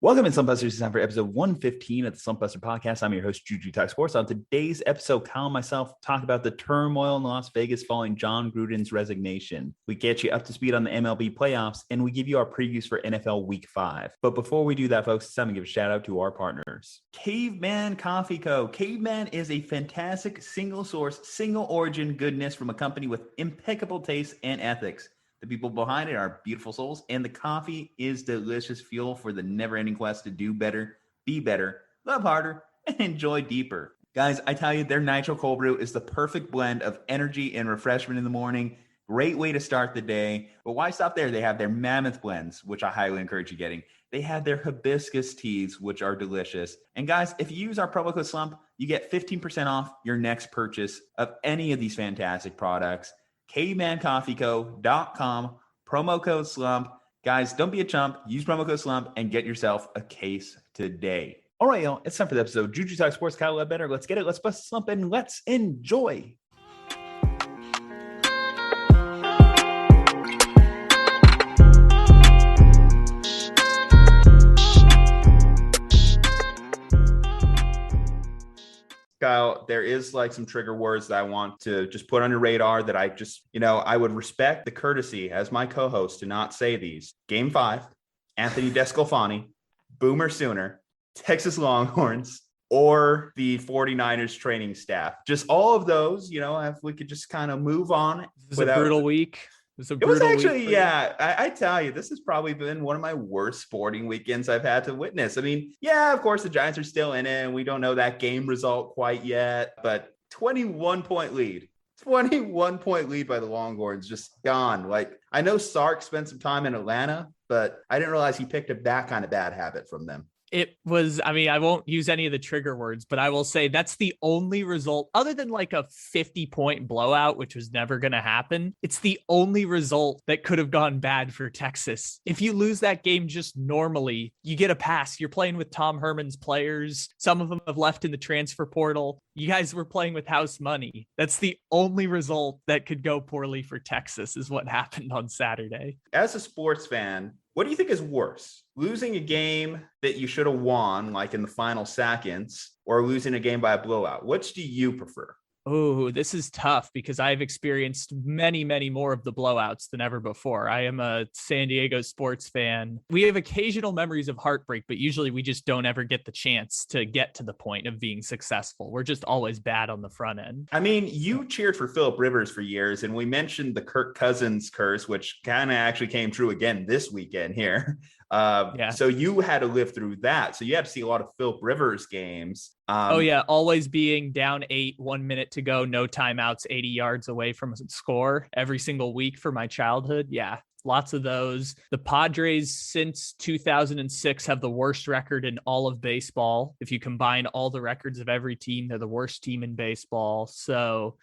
Welcome in Slumpbusters. It's time for episode 115 of the Slumpbuster podcast. I'm your host, Juju Talk Sports. On today's episode, Kyle and myself talk about the turmoil in Las Vegas following John Gruden's resignation. We get you up to speed on the MLB playoffs, and we give you our previews for NFL Week 5. But before we do that, folks, it's time to give a shout out to our partners. Caveman Coffee Co. Caveman is a fantastic single source, single origin goodness from a company with impeccable taste and ethics. The people behind it are beautiful souls, and the coffee is delicious fuel for the never-ending quest to do better, be better, love harder, and enjoy deeper. Guys, I tell you, their Nitro Cold Brew is the perfect blend of energy and refreshment in the morning. Great way to start the day. But why stop there? They have their Mammoth Blends, which I highly encourage you getting. They have their Hibiscus Teas, which are delicious. And guys, if you use our promo code SLUMP, you get 15% off your next purchase of any of these fantastic products. cavemancoffeeco.com, promo code SLUMP. Guys, don't be a chump. Use promo code SLUMP and get yourself a case today. All right, y'all. It's time for the episode. Juju Talk Sports, Kyle Ledbetter. Let's get it. Let's bust a slump and let's enjoy. Kyle, there is like some trigger words that I want to just put on your radar that I just, I would respect the courtesy as my co-host to not say these. Game 5, Anthony Descalfani, Boomer Sooner, Texas Longhorns, or the 49ers training staff. Just all of those, if we could just kind of move on. This is a brutal week. It was actually, yeah, I tell you, this has probably been one of my worst sporting weekends I've had to witness. I mean, yeah, of course, the Giants are still in it, and we don't know that game result quite yet, but 21-point lead by the Longhorns, just gone. Like, I know Sark spent some time in Atlanta, but I didn't realize he picked up that kind of bad habit from them. It was, I won't use any of the trigger words, but I will say that's the only result other than like a 50-point blowout, which was never going to happen. It's the only result that could have gone bad for Texas. If you lose that game just normally, you get a pass. You're playing with Tom Herman's players. Some of them have left in the transfer portal. You guys were playing with house money. That's the only result that could go poorly for Texas is what happened on Saturday. As a sports fan, what do you think is worse? Losing a game that you should have won, like in the final seconds, or losing a game by a blowout? Which do you prefer? Oh, this is tough because I've experienced many, many more of the blowouts than ever before. I am a San Diego sports fan. We have occasional memories of heartbreak, but usually we just don't ever get the chance to get to the point of being successful. We're just always bad on the front end. I mean, you cheered for Phillip Rivers for years, and we mentioned the Kirk Cousins curse, which kind of actually came true again this weekend here. So you had to live through that. So you had to see a lot of Phillip Rivers games. Always being down 8, 1 minute to go, no timeouts, 80 yards away from a score every single week for my childhood. Yeah, lots of those. The Padres since 2006 have the worst record in all of baseball. If you combine all the records of every team, they're the worst team in baseball. So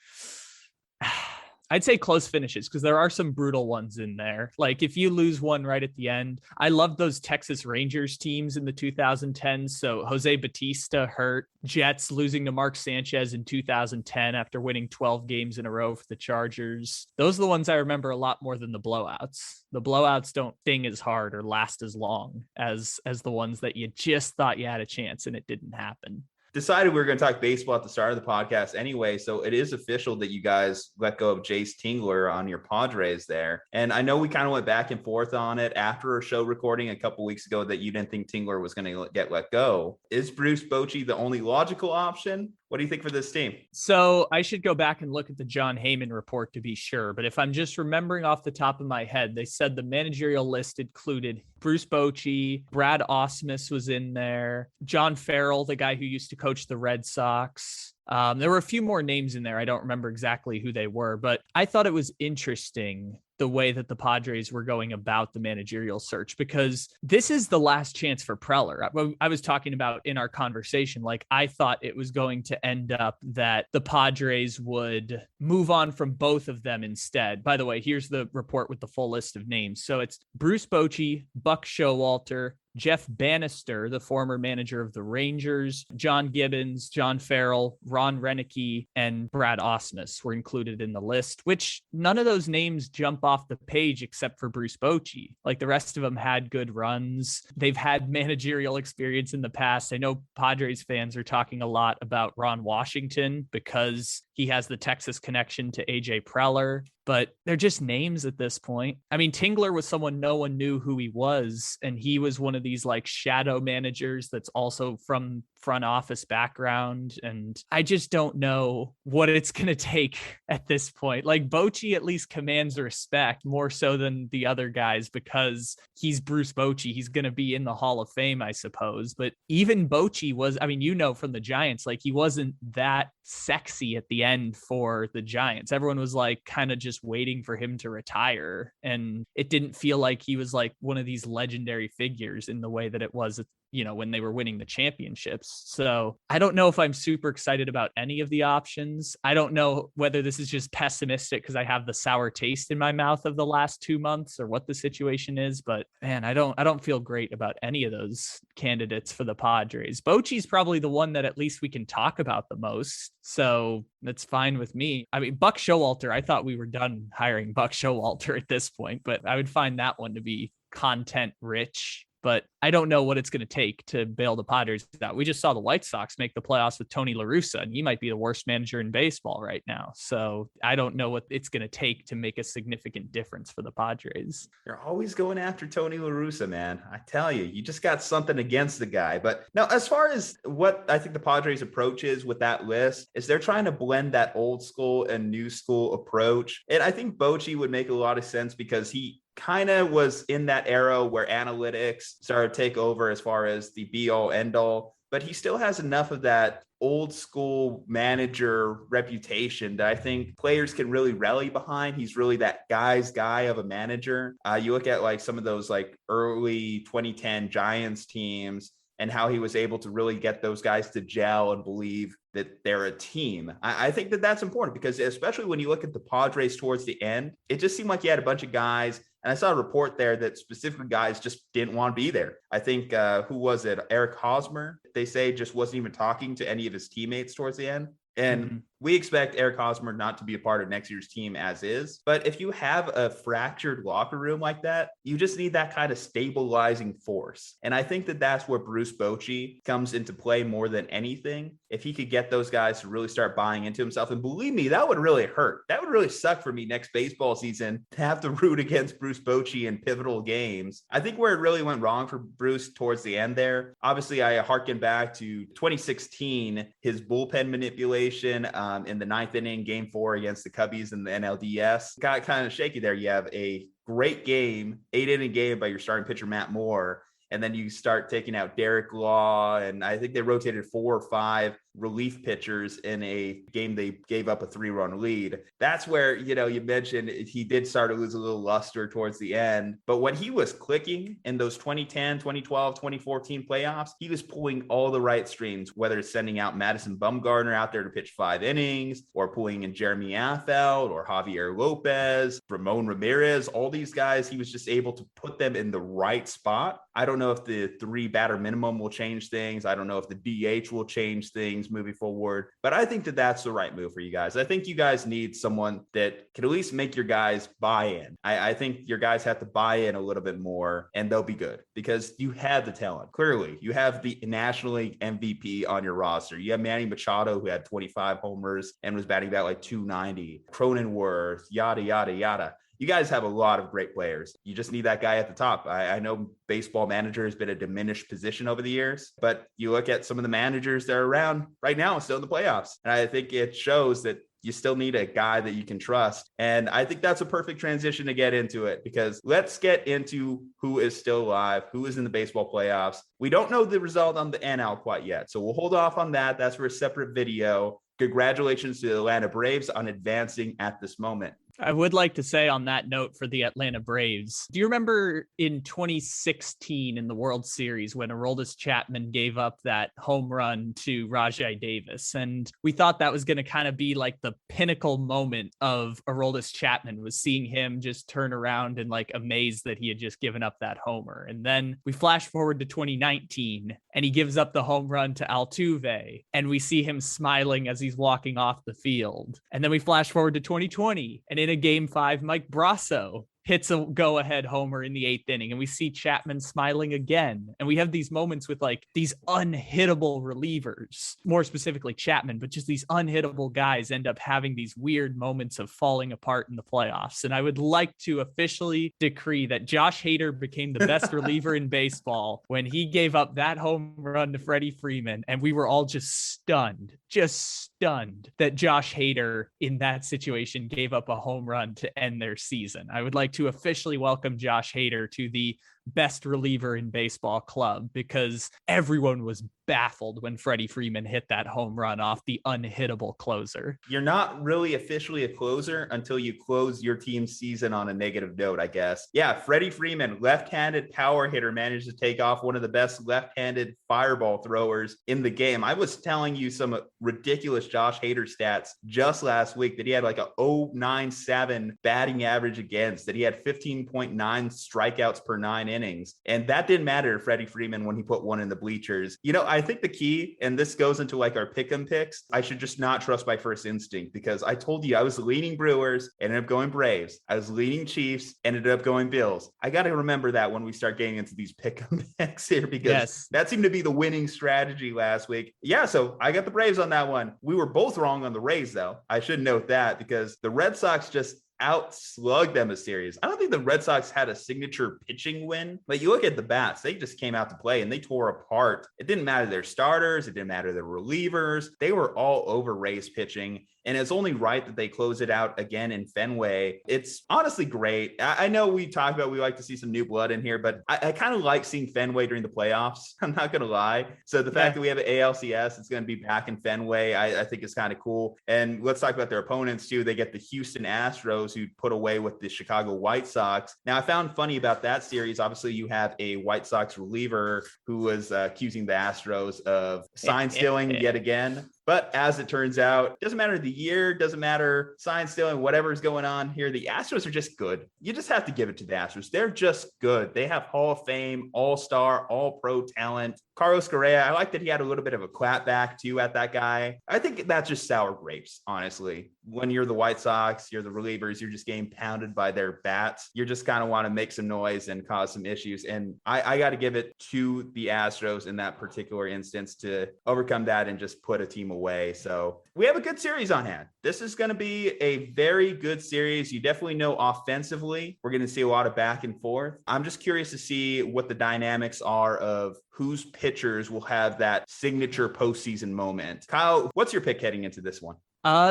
I'd say close finishes because there are some brutal ones in there. Like if you lose one right at the end, I loved those Texas Rangers teams in the 2010s. So Jose Bautista hurt, Jets losing to Mark Sanchez in 2010 after winning 12 games in a row for the Chargers. Those are the ones I remember a lot more than the blowouts. The blowouts don't sting as hard or last as long as the ones that you just thought you had a chance and it didn't happen. Decided we were going to talk baseball at the start of the podcast anyway, so it is official that you guys let go of Jayce Tingler on your Padres there. And I know we kind of went back and forth on it after a show recording a couple weeks ago that you didn't think Tingler was going to get let go. Is Bruce Bochy the only logical option? What do you think for this team? So I should go back and look at the John Heyman report to be sure. But if I'm just remembering off the top of my head, they said the managerial list included Bruce Bochy, Brad Ausmus was in there, John Farrell, the guy who used to coach the Red Sox. There were a few more names in there. I don't remember exactly who they were, but I thought it was interesting the way that the Padres were going about the managerial search, because this is the last chance for Preller. I was talking about in our conversation, like I thought it was going to end up that the Padres would move on from both of them instead. By the way, here's the report with the full list of names. So it's Bruce Bochy, Buck Showalter, Jeff Bannister, the former manager of the Rangers, John Gibbons, John Farrell, Ron Renicky, and Brad Osmus were included in the list, which none of those names jump off the page except for Bruce Bochy. Like the rest of them had good runs. They've had managerial experience in the past. I know Padres fans are talking a lot about Ron Washington because he has the Texas connection to AJ Preller, but they're just names at this point. I mean, Tingler was someone no one knew who he was, and he was one of these like shadow managers that's also from front office background. And I just don't know what it's going to take at this point. Like Bochy at least commands respect more so than the other guys because he's Bruce Bochy. He's going to be in the Hall of Fame, I suppose. But even Bochy was, I mean, from the Giants, like he wasn't that sexy at the end for the Giants. Everyone was like kind of just waiting for him to retire. And it didn't feel like he was like one of these legendary figures in the way that it was, when they were winning the championships. So I don't know if I'm super excited about any of the options. I don't know whether this is just pessimistic because I have the sour taste in my mouth of the last 2 months or what the situation is, but man, I don't feel great about any of those candidates for the Padres. Bochy's probably the one that at least we can talk about the most. So that's fine with me. I mean, Buck Showalter, I thought we were done hiring Buck Showalter at this point, but I would find that one to be content rich. But I don't know what it's going to take to bail the Padres out. We just saw the White Sox make the playoffs with Tony La Russa, and he might be the worst manager in baseball right now. So I don't know what it's going to take to make a significant difference for the Padres. You're always going after Tony La Russa, man. I tell you, you just got something against the guy. But now, as far as what I think the Padres' approach is with that list, is they're trying to blend that old school and new school approach. And I think Bochy would make a lot of sense because he kind of was in that era where analytics started to take over as far as the be all end all, but he still has enough of that old school manager reputation that I think players can really rally behind. He's really that guy's guy of a manager. You look at like some of those like early 2010 Giants teams and how he was able to really get those guys to gel and believe that they're a team. I think that that's important because especially when you look at the Padres towards the end, it just seemed like you had a bunch of guys. And I saw a report there that specific guys just didn't want to be there. I think, who was it? Eric Hosmer, they say just wasn't even talking to any of his teammates towards the end. And we expect Eric Hosmer not to be a part of next year's team as is. But if you have a fractured locker room like that, you just need that kind of stabilizing force. And I think that that's where Bruce Bochy comes into play more than anything. If he could get those guys to really start buying into himself. And believe me, that would really hurt. That would really suck for me next baseball season to have to root against Bruce Bochy in pivotal games. I think where it really went wrong for Bruce towards the end there, obviously I harken back to 2016, his bullpen manipulation in the ninth inning, game 4 against the Cubbies in the NLDS. Got kind of shaky there. You have a great game, 8-inning game by your starting pitcher, Matt Moore. And then you start taking out Derek Law. And I think they rotated 4 or 5 relief pitchers in a game they gave up a 3-run lead. That's where, you mentioned he did start to lose a little luster towards the end. But when he was clicking in those 2010, 2012, 2014 playoffs, he was pulling all the right strings, whether it's sending out Madison Bumgarner out there to pitch 5 innings or pulling in Jeremy Affeldt or Javier Lopez, Ramon Ramirez, all these guys, he was just able to put them in the right spot. I don't know if the 3 batter minimum will change things. I don't know if the DH will change things moving forward, but I think that that's the right move for you guys. I think you guys need someone that can at least make your guys buy in. I think your guys have to buy in a little bit more and they'll be good because you have the talent. Clearly, you have the National League MVP on your roster. You have Manny Machado, who had 25 homers and was batting about like 290, Cronenworth, yada, yada, yada. You guys have a lot of great players. You just need that guy at the top. I know baseball manager has been a diminished position over the years, but you look at some of the managers that are around right now still in the playoffs. And I think it shows that you still need a guy that you can trust. And I think that's a perfect transition to get into it because let's get into who is still alive, who is in the baseball playoffs. We don't know the result on the NL quite yet, so we'll hold off on that. That's for a separate video. Congratulations to the Atlanta Braves on advancing at this moment. I would like to say on that note for the Atlanta Braves, do you remember in 2016 in the World Series when Aroldis Chapman gave up that home run to Rajai Davis? And we thought that was going to kind of be like the pinnacle moment of Aroldis Chapman, was seeing him just turn around and like amazed that he had just given up that homer. And then we flash forward to 2019 and he gives up the home run to Altuve and we see him smiling as he's walking off the field. And then we flash forward to 2020 and in a game 5, Mike Brasso hits a go-ahead homer in the 8th inning, and we see Chapman smiling again. And we have these moments with like these unhittable relievers, more specifically Chapman, but just these unhittable guys end up having these weird moments of falling apart in the playoffs. And I would like to officially decree that Josh Hader became the best reliever in baseball when he gave up that home run to Freddie Freeman. And we were all just stunned that Josh Hader in that situation gave up a home run to end their season. I would like to officially welcome Josh Hader to the best reliever in baseball club, because everyone was baffled when Freddie Freeman hit that home run off the unhittable closer. You're not really officially a closer until you close your team's season on a negative note, I guess. Yeah, Freddie Freeman, left-handed power hitter, managed to take off one of the best left-handed fireball throwers in the game. I was telling you some ridiculous Josh Hader stats just last week, that he had like a 0.97 batting average against, that he had 15.9 strikeouts per 9 innings. And that didn't matter to Freddie Freeman when he put one in the bleachers. You know, I think the key, and this goes into like our pick'em picks, I should just not trust my first instinct, because I told you I was leaning Brewers, ended up going Braves. I was leaning Chiefs, ended up going Bills. I got to remember that when we start getting into these pick'em picks here, because that seemed to be the winning strategy last week. Yeah, so I got the Braves on that one. We were both wrong on the Rays, though. I should note that, because the Red Sox just outslugged them a series. I don't think the Red Sox had a signature pitching win, but you look at the bats, they just came out to play and they tore apart. It didn't matter their starters, it didn't matter their relievers. They were all over Rays pitching. And it's only right that they close it out again in Fenway. It's honestly great. I know we talk about, we like to see some new blood in here, but I kind of like seeing Fenway during the playoffs. I'm not going to lie. So the fact that we have an ALCS, it's going to be back in Fenway, I think is kind of cool. And let's talk about their opponents too. They get the Houston Astros, who put away with the Chicago White Sox. Now, I found funny about that series, obviously you have a White Sox reliever who was accusing the Astros of sign stealing yet again. But as it turns out, doesn't matter the year, doesn't matter sign stealing, whatever is going on here. The Astros are just good. You just have to give it to the Astros. They're just good. They have Hall of Fame, all-star, all-pro talent. Carlos Correa, I like that he had a little bit of a clap back too at that guy. I think that's just sour grapes, honestly. When you're the White Sox, you're the relievers, you're just getting pounded by their bats. You just kind of want to make some noise and cause some issues. And I got to give it to the Astros in that particular instance to overcome that and just put a team away. So we have a good series on hand. This is going to be a very good series. You definitely know offensively, we're going to see a lot of back and forth. I'm just curious to see what the dynamics are of whose pitchers will have that signature postseason moment. Kyle, what's your pick heading into this one?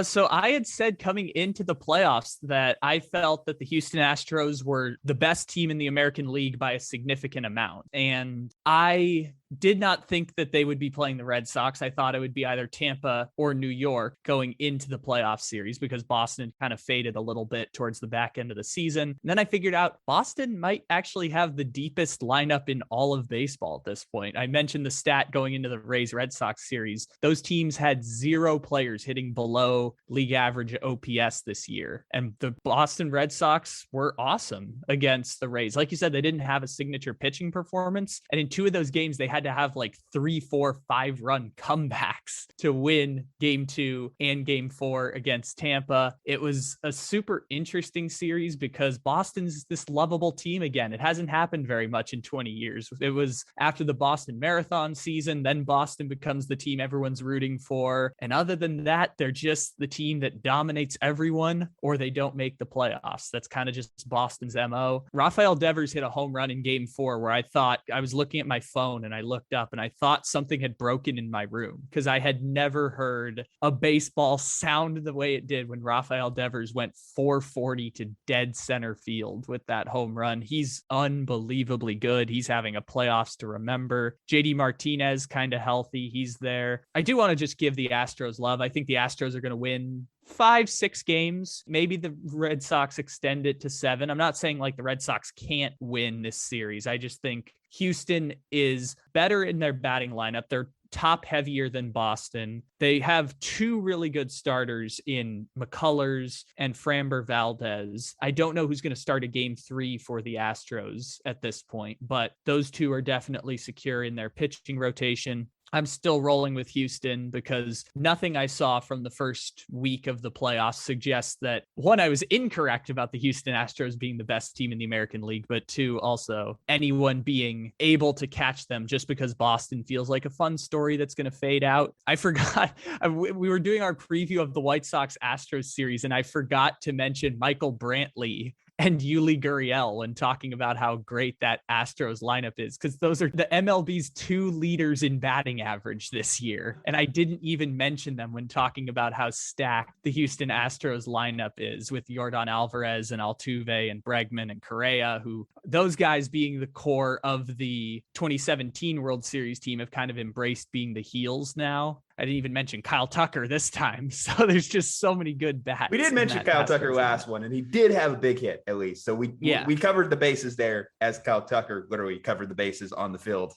So I had said coming into the playoffs that I felt that the Houston Astros were the best team in the American League by a significant amount. And I did not think that they would be playing the Red Sox. I thought it would be either Tampa or New York going into the playoff series, because Boston kind of faded a little bit towards the back end of the season. And then I figured out Boston might actually have the deepest lineup in all of baseball at this point. I mentioned the stat going into the Rays Red Sox series. Those teams had 0 players hitting below league average OPS this year. And the Boston Red Sox were awesome against the Rays. Like you said, they didn't have a signature pitching performance. And in 2 of those games, they had to have like 3, 4, 5 run comebacks to win game 2 and game 4 against Tampa. It was a super interesting series because Boston's this lovable team again. It hasn't happened very much in 20 years. It was after the Boston Marathon season, then Boston becomes the team everyone's rooting for. And other than that, they're just the team that dominates everyone, or they don't make the playoffs. That's kind of just Boston's MO. Rafael Devers hit a home run in game 4 where I thought, I was looking at my phone and I looked up and I thought something had broken in my room, because I had never heard a baseball sound the way it did when Rafael Devers went 440 to dead center field with that home run. He's unbelievably good. He's having a playoffs to remember. JD Martinez kind of healthy. He's there. I do want to just give the Astros love. I think the Astros are going to win 5-6 games. Maybe the Red Sox extend it to 7. I'm not saying like the Red Sox can't win this series. I just think Houston is better in their batting lineup. They're top heavier than Boston. They have 2 really good starters in McCullers and Framber Valdez. I don't know who's going to start a game 3 for the Astros at this point, but those 2 are definitely secure in their pitching rotation. I'm still rolling with Houston because nothing I saw from the first week of the playoffs suggests that, 1, I was incorrect about the Houston Astros being the best team in the American League, but 2, also anyone being able to catch them just because Boston feels like a fun story that's going to fade out. I forgot, we were doing our preview of the White Sox Astros series, and I forgot to mention Michael Brantley and Yuli Gurriel when talking about how great that Astros lineup is, because those are the MLB's 2 leaders in batting average this year. And I didn't even mention them when talking about how stacked the Houston Astros lineup is, with Yordan Alvarez and Altuve and Bregman and Correa, who those guys, being the core of the 2017 World Series team, have kind of embraced being the heels now. I didn't even mention Kyle Tucker this time. So there's just so many good bats. We did mention Kyle Tucker last one, and he did have a big hit at least. So we covered the bases there, as Kyle Tucker literally covered the bases on the field.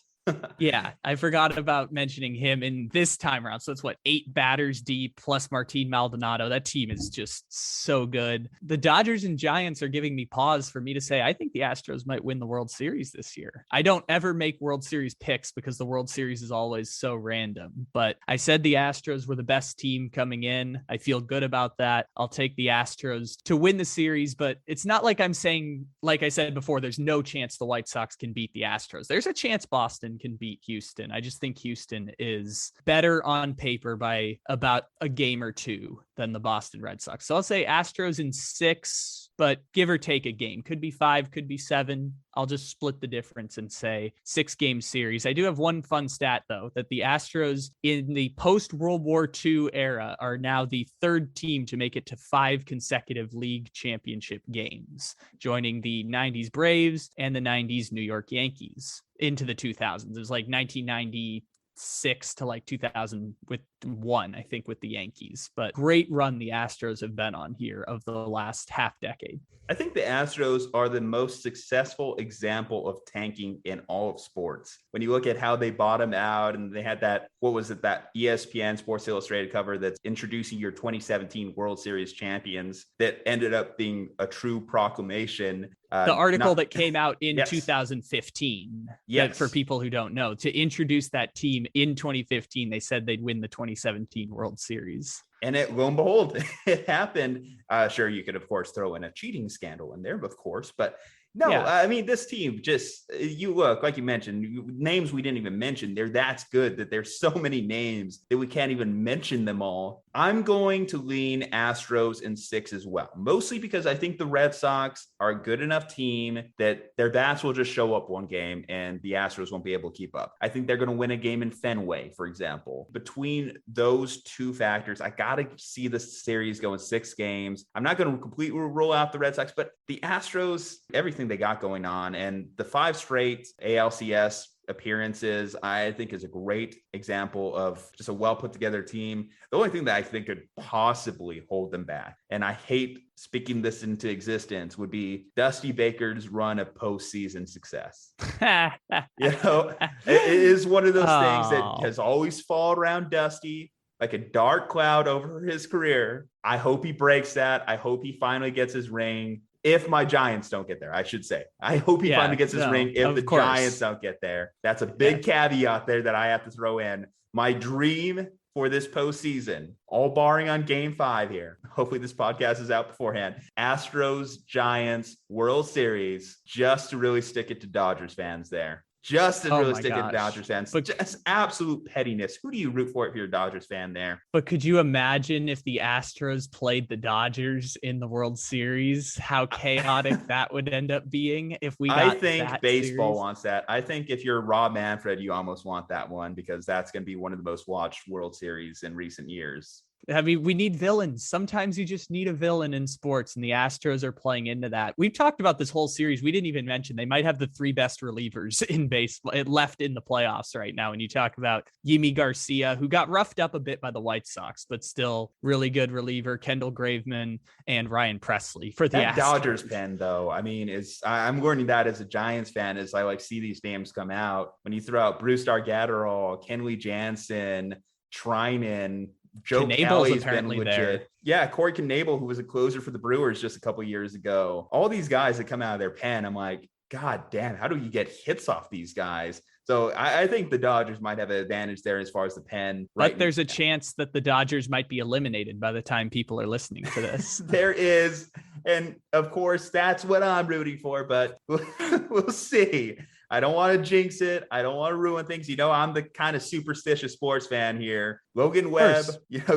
Yeah, I forgot about mentioning him in this time around. So it's 8 batters deep plus Martin Maldonado. That team is just so good. The Dodgers and Giants are giving me pause for me to say I think the Astros might win the World Series this year. I don't ever make World Series picks because the World Series is always so random, but I said the Astros were the best team coming in. I feel good about that. I'll take the Astros to win the series, but it's not like I'm saying, like I said before, there's no chance the White Sox can beat the Astros. There's a chance Boston can beat Houston. I just think Houston is better on paper by about a game or 2 than the Boston Red Sox. So I'll say Astros in 6, but give or take a game. Could be 5, could be 7. I'll just split the difference and say 6-game series. I do have one fun stat, though, that the Astros in the post-World War II era are now the 3rd team to make it to 5 consecutive league championship games, joining the 90s Braves and the 90s New York Yankees into the 2000s. It was 1996 to 2001, I think, with the Yankees. But great run the Astros have been on here of the last half decade. I think the Astros are the most successful example of tanking in all of sports. When you look at how they bottomed out, and they had that ESPN Sports Illustrated cover that's introducing your 2017 World Series champions, that ended up being a true proclamation. The article that came out in 2015, for people who don't know, to introduce that team in 2015, they said they'd win the 2017 World Series. And lo and behold, it happened. Sure, you could, of course, throw in a cheating scandal in there, of course, but no, I mean, this team just, you look, like you mentioned, names we didn't even mention. That's good that there's so many names that we can't even mention them all. I'm going to lean Astros in 6 as well, mostly because I think the Red Sox are a good enough team that their bats will just show up one game and the Astros won't be able to keep up. I think they're going to win a game in Fenway, for example. Between those 2 factors, I got to see the series going 6 games. I'm not going to completely rule out the Red Sox, but the Astros, everything they got going on, and the 5 straight ALCS appearances, I think, is a great example of just a well put together team. The only thing that I think could possibly hold them back, and I hate speaking this into existence, would be Dusty Baker's run of postseason success. It is one of those things that has always fallen around Dusty like a dark cloud over his career. I hope he breaks that. I hope he finally gets his ring. If my Giants don't get there, I should say. I hope he finally gets his ring if the Giants don't get there. That's a big caveat there that I have to throw in. My dream for this postseason, all barring on game 5 here, hopefully this podcast is out beforehand, Astros, Giants, World Series, just to really stick it to Dodgers fans there. Just to really stick it to Dodgers fans. But just absolute pettiness. Who do you root for if you're a Dodgers fan there? But could you imagine if the Astros played the Dodgers in the World Series? How chaotic that would end up being if we got I think that baseball series. wants that. I think if you're Rob Manfred, you almost want that one because that's going to be one of the most watched World Series in recent years. I mean, we need villains. Sometimes you just need a villain in sports, and the Astros are playing into that. We've talked about this whole series. We didn't even mention they might have the 3 best relievers in baseball left in the playoffs right now. When you talk about Yimi Garcia, who got roughed up a bit by the White Sox, but still really good reliever, Kendall Graveman, and Ryan Presley for the that Astros. Dodgers pen, though. I mean, I'm learning that as a Giants fan, as I see these names come out. When you throw out Bruce Dargatterall, Kenley Jansen, Trinan, Joe Kelly's been legit. There. Yeah, Corey Knebel, who was a closer for the Brewers just a couple years ago. All these guys that come out of their pen, I'm like, God damn, how do you get hits off these guys? So I think the Dodgers might have an advantage there as far as the pen. But there's a chance that the Dodgers might be eliminated by the time people are listening to this. There is. And of course, that's what I'm rooting for, but we'll see. I don't want to jinx it. I don't want to ruin things. I'm the kind of superstitious sports fan here. Logan Webb,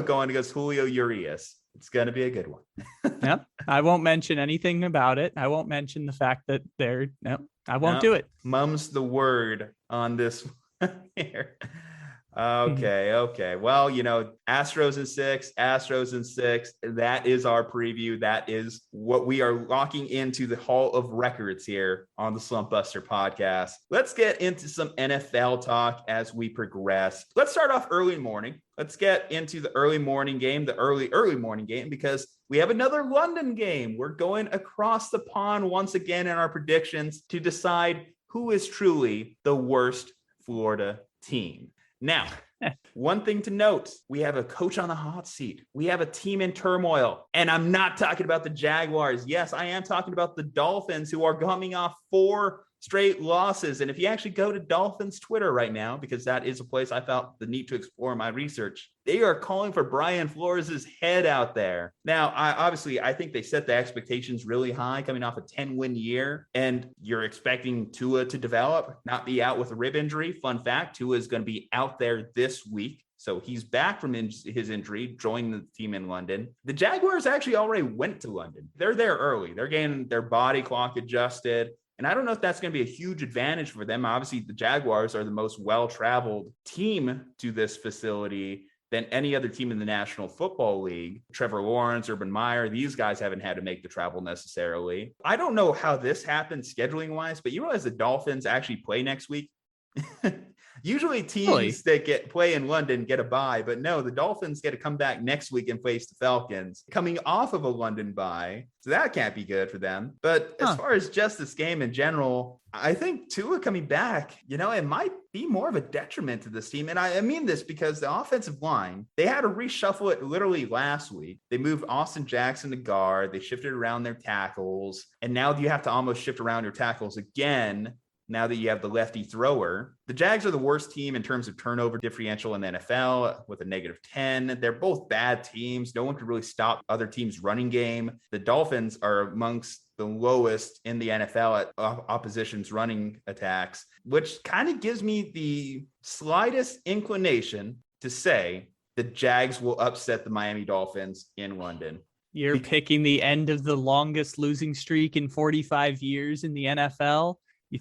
going against Julio Urias. It's going to be a good one. Yep. I won't mention anything about it. I won't mention the fact that I won't do it. Mum's the word on this one here. Okay. Well, Astros in 6. That is our preview. That is what we are locking into the Hall of Records here on the Slumpbuster podcast. Let's get into some NFL talk as we progress. Let's start off early morning. Let's get into the early morning game, the early morning game, because we have another London game. We're going across the pond once again in our predictions to decide who is truly the worst Florida team. Now, one thing to note, we have a coach on the hot seat. We have a team in turmoil. And I'm not talking about the Jaguars. Yes, I am talking about the Dolphins, who are coming off 4 straight losses. And if you actually go to Dolphins Twitter right now, because that is a place I felt the need to explore my research, they are calling for Brian Flores' head out there. Now, I think they set the expectations really high coming off a 10-win year, and you're expecting Tua to develop, not be out with a rib injury. Fun fact, Tua is going to be out there this week. So he's back from his injury, joining the team in London. The Jaguars actually already went to London. They're there early. They're getting their body clock adjusted. And I don't know if that's going to be a huge advantage for them. Obviously, the Jaguars are the most well-traveled team to this facility than any other team in the National Football League. Trevor Lawrence, Urban Meyer, these guys haven't had to make the travel necessarily. I don't know how this happened scheduling-wise, but you realize the Dolphins actually play next week? Usually teams that play in London get a bye, but no, the Dolphins get to come back next week and face the Falcons coming off of a London bye. So that can't be good for them. But as far as just this game in general, I think Tua coming back, it might be more of a detriment to this team. And I mean this because the offensive line, they had to reshuffle it literally last week. They moved Austin Jackson to guard. They shifted around their tackles. And now you have to almost shift around your tackles again. Now that you have the lefty thrower, the Jags are the worst team in terms of turnover differential in the NFL with a -10. They're both bad teams. No one could really stop other teams' running game. The Dolphins are amongst the lowest in the NFL at opposition's running attacks, which kind of gives me the slightest inclination to say the Jags will upset the Miami Dolphins in London. You're picking the end of the longest losing streak in 45 years in the NFL.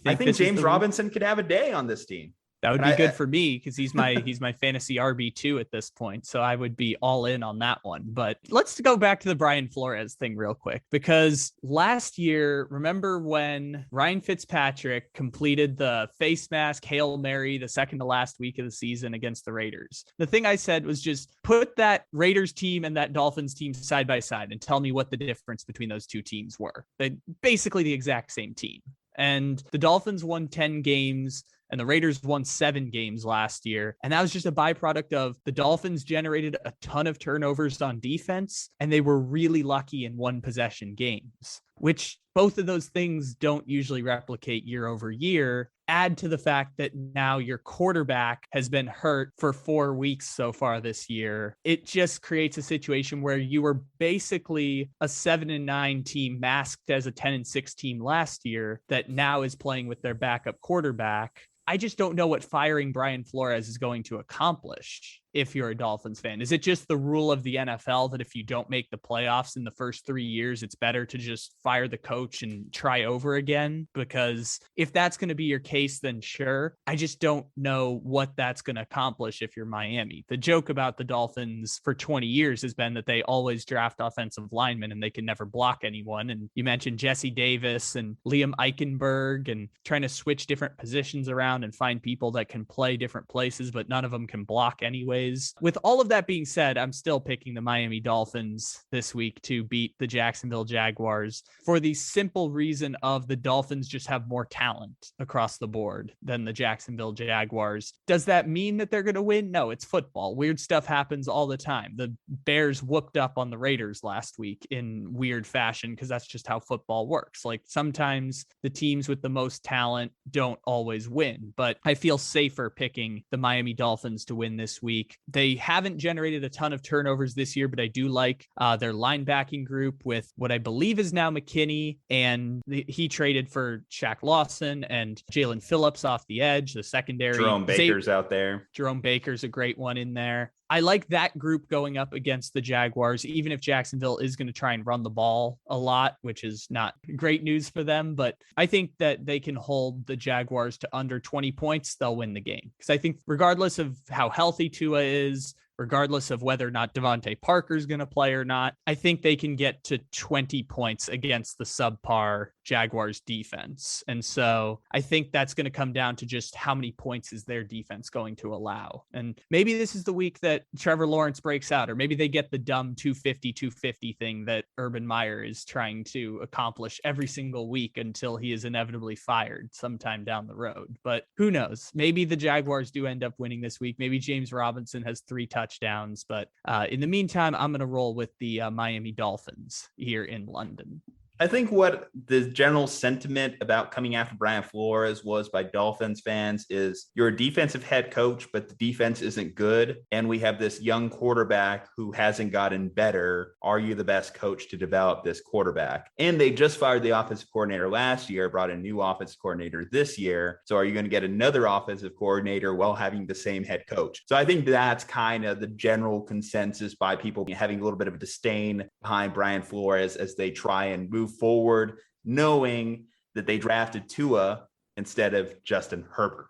I think James Robinson could have a day on this team. That would be good for me because he's my fantasy RB2 at this point. So I would be all in on that one. But let's go back to the Brian Flores thing real quick, because last year, remember when Ryan Fitzpatrick completed the face mask Hail Mary the second to last week of the season against the Raiders? The thing I said was just put that Raiders team and that Dolphins team side by side and tell me what the difference between those two teams were. They're basically the exact same team. And the Dolphins won 10 games and the Raiders won 7 games last year. And that was just a byproduct of the Dolphins generated a ton of turnovers on defense, and they were really lucky in 1-possession games, which both of those things don't usually replicate year over year. Add to the fact that now your quarterback has been hurt for 4 weeks so far this year. It just creates a situation where you were basically a 7-9 team masked as a 10-6 team last year that now is playing with their backup quarterback. I just don't know what firing Brian Flores is going to accomplish. if you're a Dolphins fan? Is it just the rule of the NFL that if you don't make the playoffs in the first 3 years, it's better to just fire the coach and try over again? Because if that's going to be your case, then sure. I just don't know what that's going to accomplish if you're Miami. The joke about the Dolphins for 20 years has been that they always draft offensive linemen and they can never block anyone. And you mentioned Jesse Davis and Liam Eichenberg and trying to switch different positions around and find people that can play different places, but none of them can block anyways. With all of that being said, I'm still picking the Miami Dolphins this week to beat the Jacksonville Jaguars for the simple reason of the Dolphins just have more talent across the board than the Jacksonville Jaguars. Does that mean that they're going to win? No, it's football. Weird stuff happens all the time. The Bears whooped up on the Raiders last week in weird fashion because that's just how football works. Like sometimes the teams with the most talent don't always win, but I feel safer picking the Miami Dolphins to win this week. They haven't generated a ton of turnovers this year, but I do like their linebacking group with what I believe is now McKinney, and he traded for Shaq Lawson and Jalen Phillips off the edge, the secondary. Jerome Baker's out there. Jerome Baker's a great one in there. I like that group going up against the Jaguars, even if Jacksonville is going to try and run the ball a lot, which is not great news for them. But I think that they can hold the Jaguars to under 20 points. They'll win the game. Because I think regardless of how healthy Tua is, regardless of whether or not Devontae Parker is going to play or not, I think they can get to 20 points against the subpar Jaguars defense. And so I think that's going to come down to just how many points is their defense going to allow. And maybe this is the week that Trevor Lawrence breaks out, or maybe they get the dumb 250 thing that Urban Meyer is trying to accomplish every single week until he is inevitably fired sometime down the road. But who knows? Maybe the Jaguars do end up winning this week. Maybe James Robinson has 3 touchdowns. But in the meantime, I'm going to roll with the Miami Dolphins here in London. I think what the general sentiment about coming after Brian Flores was by Dolphins fans is you're a defensive head coach, but the defense isn't good. And we have this young quarterback who hasn't gotten better. Are you the best coach to develop this quarterback? And they just fired the offensive coordinator last year, brought a new offensive coordinator this year. So are you going to get another offensive coordinator while having the same head coach? So I think that's kind of the general consensus by people having a little bit of a disdain behind Brian Flores as they try and move forward, knowing that they drafted Tua instead of Justin Herbert.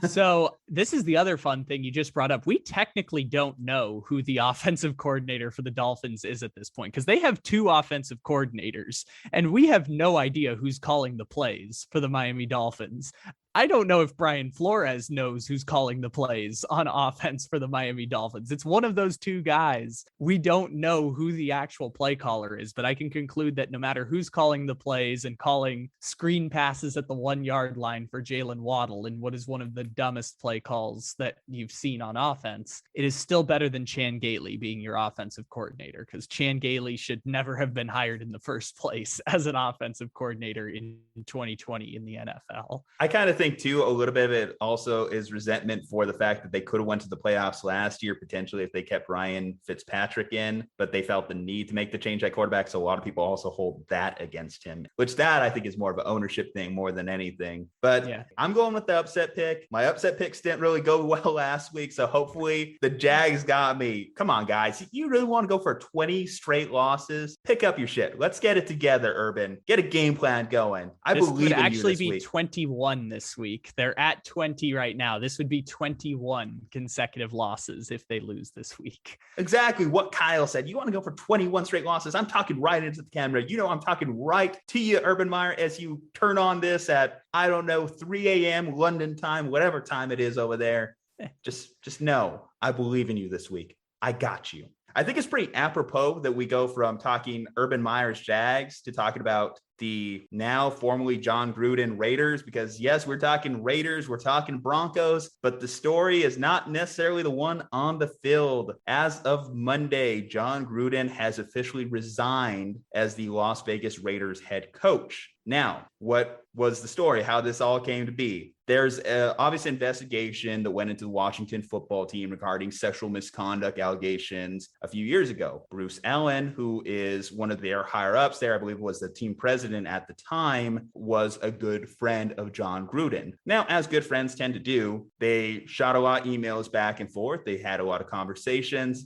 So this is the other fun thing you just brought up. We technically don't know who the offensive coordinator for the Dolphins is at this point, because they have 2 offensive coordinators and we have no idea who's calling the plays for the Miami Dolphins. I don't know if Brian Flores knows who's calling the plays on offense for the Miami Dolphins. It's one of those 2 guys. We don't know who the actual play caller is, but I can conclude that no matter who's calling the plays and calling screen passes at the 1-yard line for Jalen Waddle in what is one of the dumbest play calls that you've seen on offense, it is still better than Chan Gailey being your offensive coordinator, because Chan Gailey should never have been hired in the first place as an offensive coordinator in 2020 in the NFL. I kind of think too, a little bit of it also is resentment for the fact that they could have went to the playoffs last year, potentially if they kept Ryan Fitzpatrick in, but they felt the need to make the change at quarterback. So a lot of people also hold that against him, which that I think is more of an ownership thing more than anything. But yeah, I'm going with the upset pick. My upset picks didn't really go well last week. So hopefully the Jags got me. Come on, guys. You really want to go for 20 straight losses? Pick up your shit. Let's get it together, Urban. Get a game plan going. I believe in you this week. This would actually be 21 this week. They're at 20 right now. This would be 21 consecutive losses if they lose this week. Exactly what Kyle said. You want to go for 21 straight losses? I'm talking right into the camera. You know, I'm talking right to you, Urban Meyer, as you turn on this at, I don't know, 3 a.m. London time, whatever time it is over there. Just know I believe in you this week. I got you. I think it's pretty apropos that we go from talking Urban Meyer's Jags to talking about the now formerly John Gruden Raiders, because yes, we're talking Raiders, we're talking Broncos, but the story is not necessarily the one on the field. As of Monday, John Gruden has officially resigned as the Las Vegas Raiders head coach. Now, what was the story? How this all came to be? There's an obvious investigation that went into the Washington football team regarding sexual misconduct allegations a few years ago. Bruce Allen, who is one of their higher ups there, I believe was the team president at the time, was a good friend of John Gruden. Now, as good friends tend to do, they shot a lot of emails back and forth. They had a lot of conversations.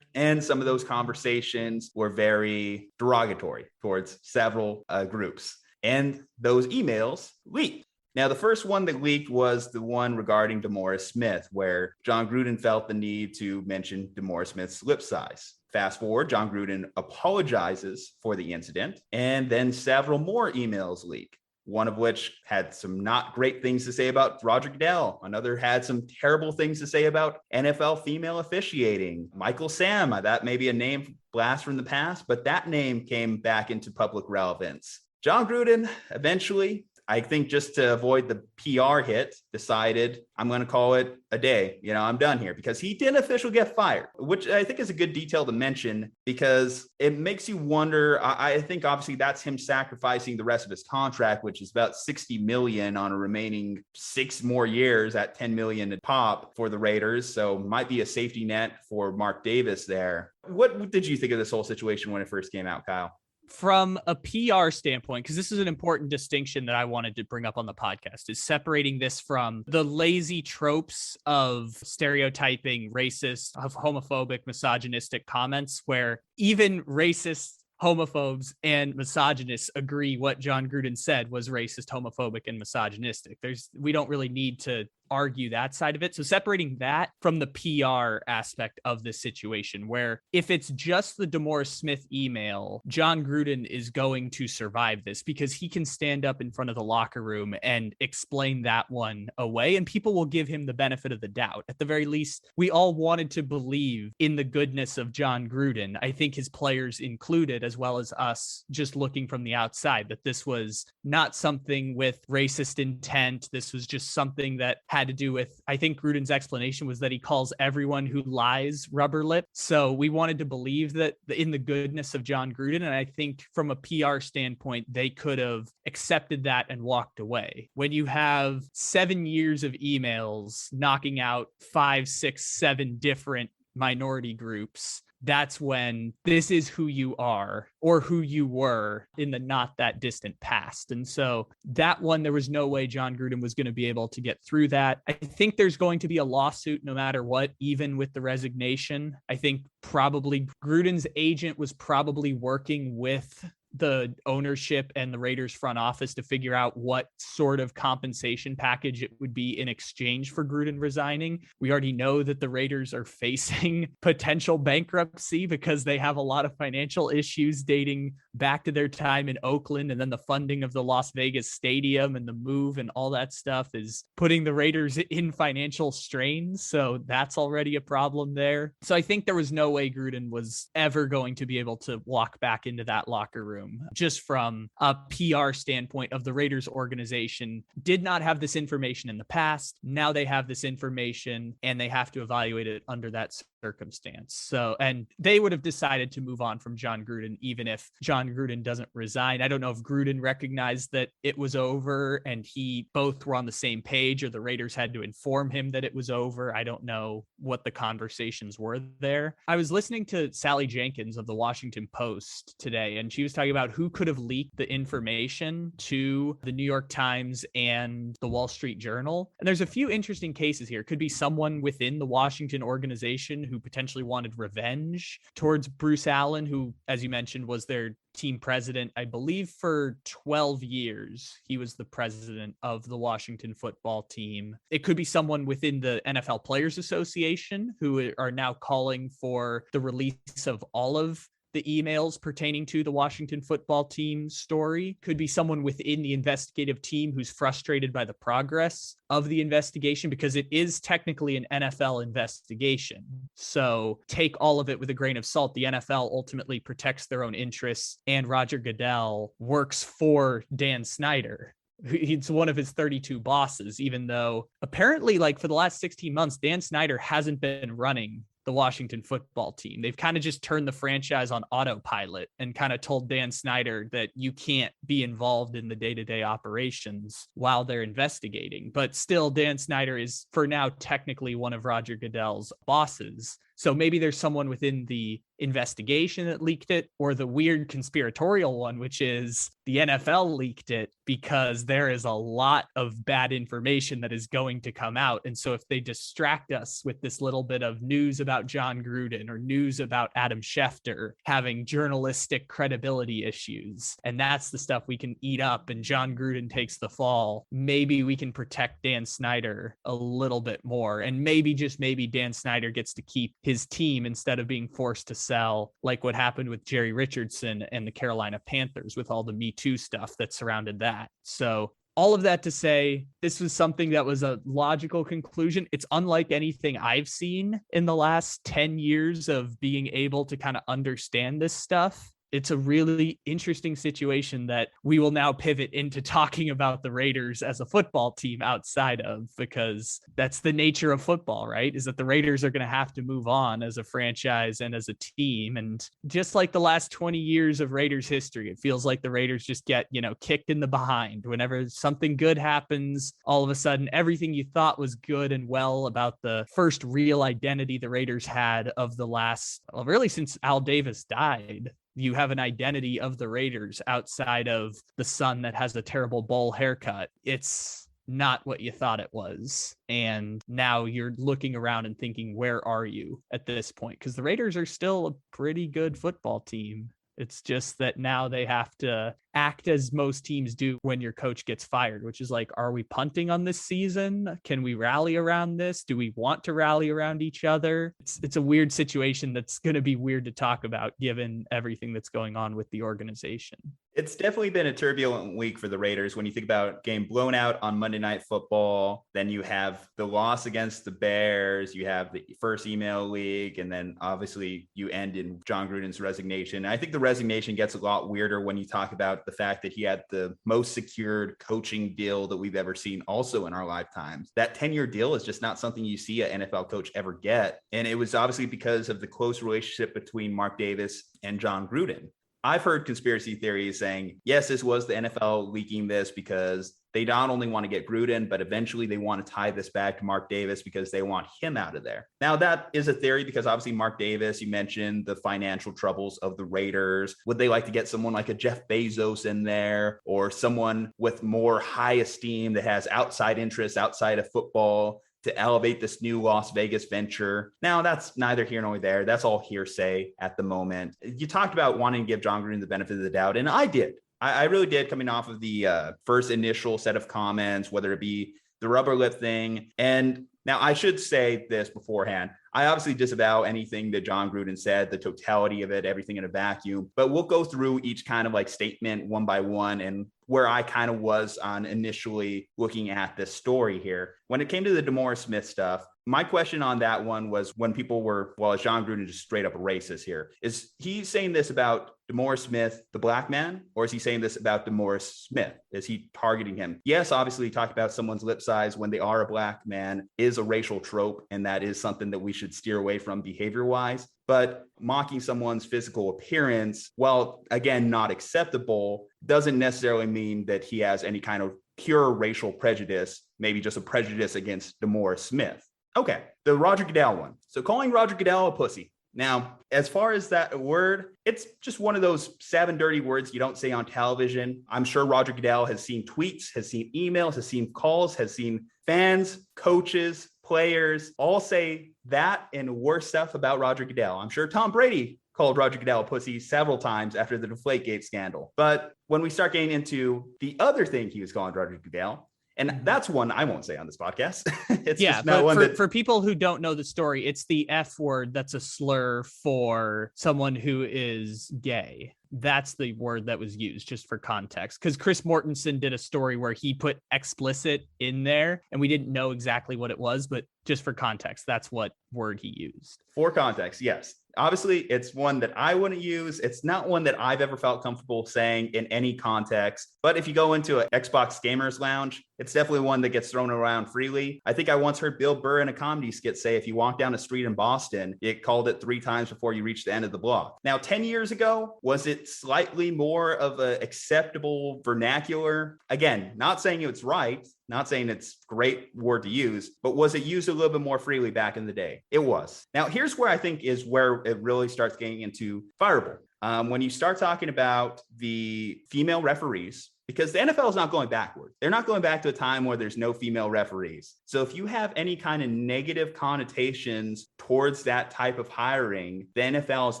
And some of those conversations were very derogatory towards several groups. And those emails leaked. Now, the first one that leaked was the one regarding DeMaurice Smith, where John Gruden felt the need to mention DeMaurice Smith's lip size. Fast forward, John Gruden apologizes for the incident, and then several more emails leak. One of which had some not great things to say about Roger Goodell. Another had some terrible things to say about NFL female officiating. Michael Sam, that may be a name blast from the past, but that name came back into public relevance. John Gruden eventually, I think just to avoid the PR hit, decided I'm going to call it a day. I'm done here, because he didn't officially get fired, which I think is a good detail to mention because it makes you wonder. I think obviously that's him sacrificing the rest of his contract, which is about $60 million on a remaining 6 more years at $10 million a pop for the Raiders. So might be a safety net for Mark Davis there. What did you think of this whole situation when it first came out, Kyle? From a PR standpoint, because this is an important distinction that I wanted to bring up on the podcast, is separating this from the lazy tropes of stereotyping racist, of homophobic, misogynistic comments, where even racist, homophobes and misogynists agree what John Gruden said was racist, homophobic, and misogynistic. We don't really need to argue that side of it. So separating that from the PR aspect of this situation, where if it's just the DeMaurice Smith email, John Gruden is going to survive this because he can stand up in front of the locker room and explain that one away, and people will give him the benefit of the doubt. At the very least, we all wanted to believe in the goodness of John Gruden. I think his players included, as well as us just looking from the outside, that this was not something with racist intent. This was just something that had to do with, I think Gruden's explanation was that he calls everyone who lies rubber lip. So we wanted to believe that in the goodness of John Gruden. And I think from a PR standpoint, they could have accepted that and walked away. When you have 7 years of emails knocking out 5, 6, 7 different minority groups, that's when this is who you are or who you were in the not that distant past. And so that one, there was no way John Gruden was going to be able to get through that. I think there's going to be a lawsuit no matter what, even with the resignation. I think probably Gruden's agent was probably working with the ownership and the Raiders front office to figure out what sort of compensation package it would be in exchange for Gruden resigning. We already know that the Raiders are facing potential bankruptcy because they have a lot of financial issues dating back to their time in Oakland, and then the funding of the Las Vegas stadium and the move and all that stuff is putting the Raiders in financial strains. So that's already a problem there. So I think there was no way Gruden was ever going to be able to walk back into that locker room. Just from a PR standpoint of the Raiders organization, did not have this information in the past. Now they have this information and they have to evaluate it under that circumstance. So, and they would have decided to move on from John Gruden, even if John Gruden doesn't resign. I don't know if Gruden recognized that it was over and he both were on the same page, or the Raiders had to inform him that it was over. I don't know what the conversations were there. I was listening to Sally Jenkins of the Washington Post today, and she was talking about who could have leaked the information to the New York Times and the Wall Street Journal. And there's a few interesting cases here. It could be someone within the Washington organization who potentially wanted revenge towards Bruce Allen, who, as you mentioned, was their team president, I believe, for 12 years. He was the president of the Washington football team. It could be someone within the NFL Players Association who are now calling for the release of all of the emails pertaining to the Washington football team story. Could be someone within the investigative team who's frustrated by the progress of the investigation, because it is technically an NFL investigation. So take all of it with a grain of salt. The NFL ultimately protects their own interests, and Roger Goodell works for Dan Snyder. He's one of his 32 bosses, even though apparently, like, for the last 16 months, Dan Snyder hasn't been running the Washington football team. They've kind of just turned the franchise on autopilot and kind of told Dan Snyder that you can't be involved in the day-to-day operations while they're investigating. But still, Dan Snyder is for now technically one of Roger Goodell's bosses. So maybe there's someone within the investigation that leaked it, or the weird conspiratorial one, which is the NFL leaked it, because there is a lot of bad information that is going to come out. And so if they distract us with this little bit of news about John Gruden or news about Adam Schefter having journalistic credibility issues, and that's the stuff we can eat up, and John Gruden takes the fall, maybe we can protect Dan Snyder a little bit more. And maybe, just maybe, Dan Snyder gets to keep his team instead of being forced to sell, like what happened with Jerry Richardson and the Carolina Panthers with all the Me Too stuff that surrounded that. So all of that to say, this was something that was a logical conclusion. It's unlike anything I've seen in the last 10 years of being able to kind of understand this stuff. It's a really interesting situation that we will now pivot into talking about the Raiders as a football team outside of, because that's the nature of football, right? Is that the Raiders are going to have to move on as a franchise and as a team. And just like the last 20 years of Raiders history, it feels like the Raiders just get, kicked in the behind. Whenever something good happens, all of a sudden, everything you thought was good and well about the first real identity the Raiders had of the last, well, really since Al Davis died, you have an identity of the Raiders outside of the son that has a terrible bowl haircut. It's not what you thought it was. And now you're looking around and thinking, where are you at this point? Because the Raiders are still a pretty good football team. It's just that now they have to act as most teams do when your coach gets fired, which is like, are we punting on this season? Can we rally around this? Do we want to rally around each other? It's a weird situation that's going to be weird to talk about given everything that's going on with the organization. It's definitely been a turbulent week for the Raiders. When you think about game blown out on Monday Night Football, then you have the loss against the Bears, you have the first email leak, and then obviously you end in John Gruden's resignation. I think the resignation gets a lot weirder when you talk about the fact that he had the most secured coaching deal that we've ever seen also in our lifetimes. That 10-year deal is just not something you see an NFL coach ever get. And it was obviously because of the close relationship between Mark Davis and John Gruden. I've heard conspiracy theories saying, yes, this was the NFL leaking this because they not only want to get Gruden, but eventually they want to tie this back to Mark Davis because they want him out of there. Now, that is a theory because obviously Mark Davis, you mentioned the financial troubles of the Raiders. Would they like to get someone like a Jeff Bezos in there, or someone with more high esteem that has outside interests outside of football to elevate this new Las Vegas venture? Now, that's neither here nor there. That's all hearsay at the moment. You talked about wanting to give John Gruden the benefit of the doubt, and I did. I really did, coming off of the first initial set of comments, whether it be the rubber lip thing. And now I should say this beforehand. I obviously disavow anything that John Gruden said, the totality of it, everything in a vacuum, but we'll go through each kind of like statement one by one and where I kind of was on initially looking at this story here. When it came to the DeMaurice Smith stuff, my question on that one was when people were, well, is John Gruden just straight up a racist here? Is he saying this about DeMaurice Smith, the black man, or is he saying this about DeMaurice Smith? Is he targeting him? Yes, obviously, he talked about someone's lip size when they are a black man is a racial trope, and that is something that we should steer away from behavior-wise. But mocking someone's physical appearance, while again not acceptable, doesn't necessarily mean that he has any kind of pure racial prejudice, maybe just a prejudice against DeMaurice Smith. Okay, the Roger Goodell one. So calling Roger Goodell a pussy. Now, as far as that word, it's just one of those 7 dirty words you don't say on television. I'm sure Roger Goodell has seen tweets, has seen emails, has seen calls, has seen fans, coaches, players all say that and worse stuff about Roger Goodell. I'm sure Tom Brady called Roger Goodell a pussy several times after the Deflategate scandal. But when we start getting into the other thing he was calling Roger Goodell, and that's one I won't say on this podcast. It's yeah, just not but one for people who don't know the story, it's the F word that's a slur for someone who is gay. That's the word that was used, just for context, because Chris Mortensen did a story where he put explicit in there and we didn't know exactly what it was, but just for context, that's what word he used. For context, yes. Obviously, it's one that I wouldn't use. It's not one that I've ever felt comfortable saying in any context. But if you go into an Xbox Gamers Lounge, it's definitely one that gets thrown around freely. I think I once heard Bill Burr in a comedy skit say, if you walk down a street in Boston, you called it 3 times before you reach the end of the block. Now, 10 years ago, was it slightly more of an acceptable vernacular? Again, not saying it's right, not saying it's a great word to use, but was it used a little bit more freely back in the day? It was. Now, here's where I think is where it really starts getting into fireable. When you start talking about the female referees, because the NFL is not going backward. They're not going back to a time where there's no female referees. So if you have any kind of negative connotations towards that type of hiring, the NFL is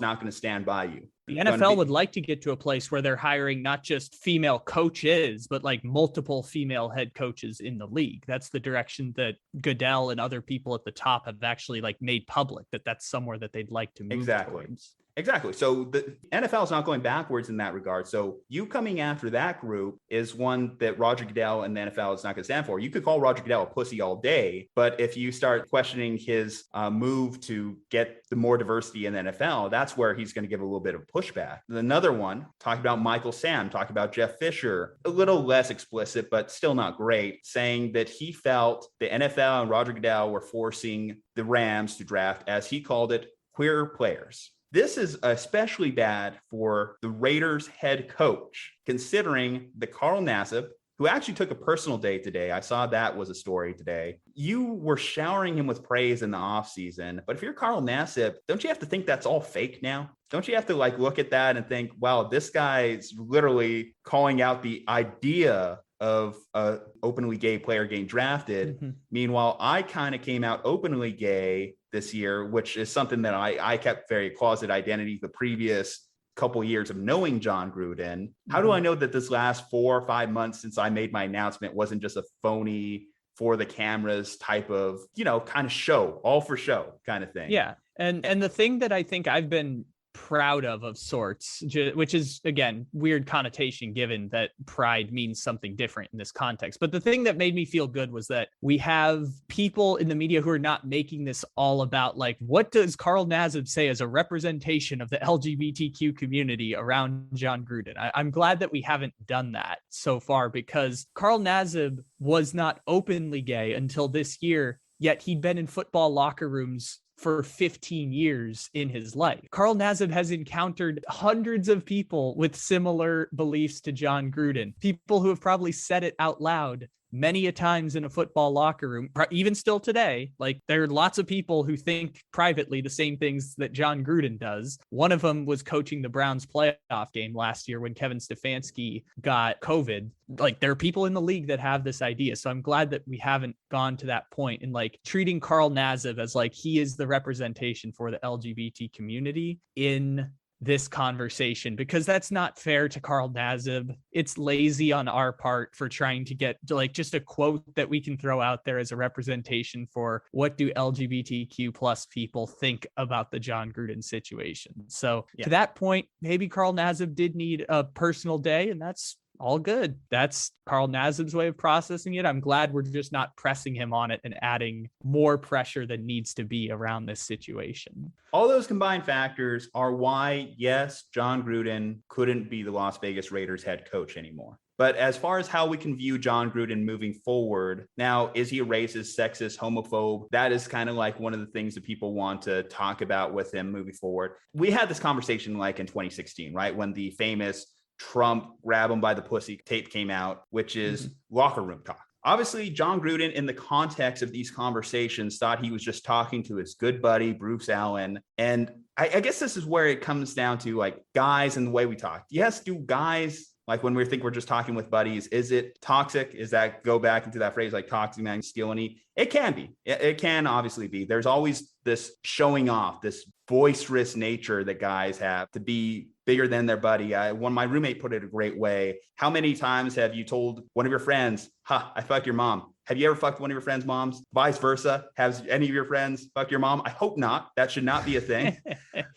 not going to stand by you. The NFL would like to get to a place where they're hiring not just female coaches, but like multiple female head coaches in the league. That's the direction that Goodell and other people at the top have actually like made public, that that's somewhere that they'd like to move towards. Exactly. So the NFL is not going backwards in that regard. So you coming after that group is one that Roger Goodell and the NFL is not going to stand for. You could call Roger Goodell a pussy all day, but if you start questioning his move to get the more diversity in the NFL, that's where he's going to give a little bit of pushback. Another one, talking about Michael Sam, talking about Jeff Fisher, a little less explicit, but still not great, saying that he felt the NFL and Roger Goodell were forcing the Rams to draft, as he called it, queer players. This is especially bad for the Raiders head coach, considering that Carl Nassib, who actually took a personal day today, I saw that was a story today. You were showering him with praise in the offseason, but if you're Carl Nassib, don't you have to think that's all fake now? Don't you have to like look at that and think, wow, this guy's literally calling out the idea of a openly gay player getting drafted. Mm-hmm. Meanwhile, I kind of came out openly gay this year, which is something that I kept very closet identity the previous couple of years of knowing John Gruden. How do I know that this last 4 or 5 months since I made my announcement wasn't just a phony for the cameras type of, kind of show, all for show kind of thing? Yeah. And the thing that I think I've been proud of sorts, which is, again, weird connotation given that pride means something different in this context. But the thing that made me feel good was that we have people in the media who are not making this all about like, what does Carl Nassib say as a representation of the LGBTQ community around John Gruden? I'm glad that we haven't done that so far, because Carl Nassib was not openly gay until this year, yet he'd been in football locker rooms for 15 years in his life. Carl Nassib has encountered hundreds of people with similar beliefs to John Gruden, people who have probably said it out loud many a times in a football locker room, even still today. Like, there are lots of people who think privately the same things that John Gruden does. One of them was coaching the Browns playoff game last year when Kevin Stefanski got COVID. Like, there are people in the league that have this idea. So I'm glad that we haven't gone to that point and like treating Carl Nassib as like he is the representation for the LGBT community in this conversation, because that's not fair to Carl Nassib. It's lazy on our part for trying to get to like just a quote that we can throw out there as a representation for what do LGBTQ plus people think about the John Gruden situation. So to that point, maybe Carl Nassib did need a personal day, and that's all good. That's Carl Nassib's way of processing it. I'm glad we're just not pressing him on it and adding more pressure than needs to be around this situation. All those combined factors are why, yes, John Gruden couldn't be the Las Vegas Raiders head coach anymore. But as far as how we can view John Gruden moving forward, now, is he a racist, sexist, homophobe? That is kind of like one of the things that people want to talk about with him moving forward. We had this conversation like in 2016, right? When the famous Trump grab him by the pussy tape came out, which is locker room talk. Obviously, John Gruden, in the context of these conversations, thought he was just talking to his good buddy, Bruce Allen. And I guess this is where it comes down to like guys and the way we talk. Yes, do guys, like when we think we're just talking with buddies, is it toxic? Is that go back into that phrase like toxic masculinity? It can be. It can obviously be. There's always this showing off, this boisterous nature that guys have to be bigger than their buddy. My roommate put it a great way. How many times have you told one of your friends, I fucked your mom? Have you ever fucked one of your friends' moms? Vice versa. Has any of your friends fucked your mom? I hope not. That should not be a thing.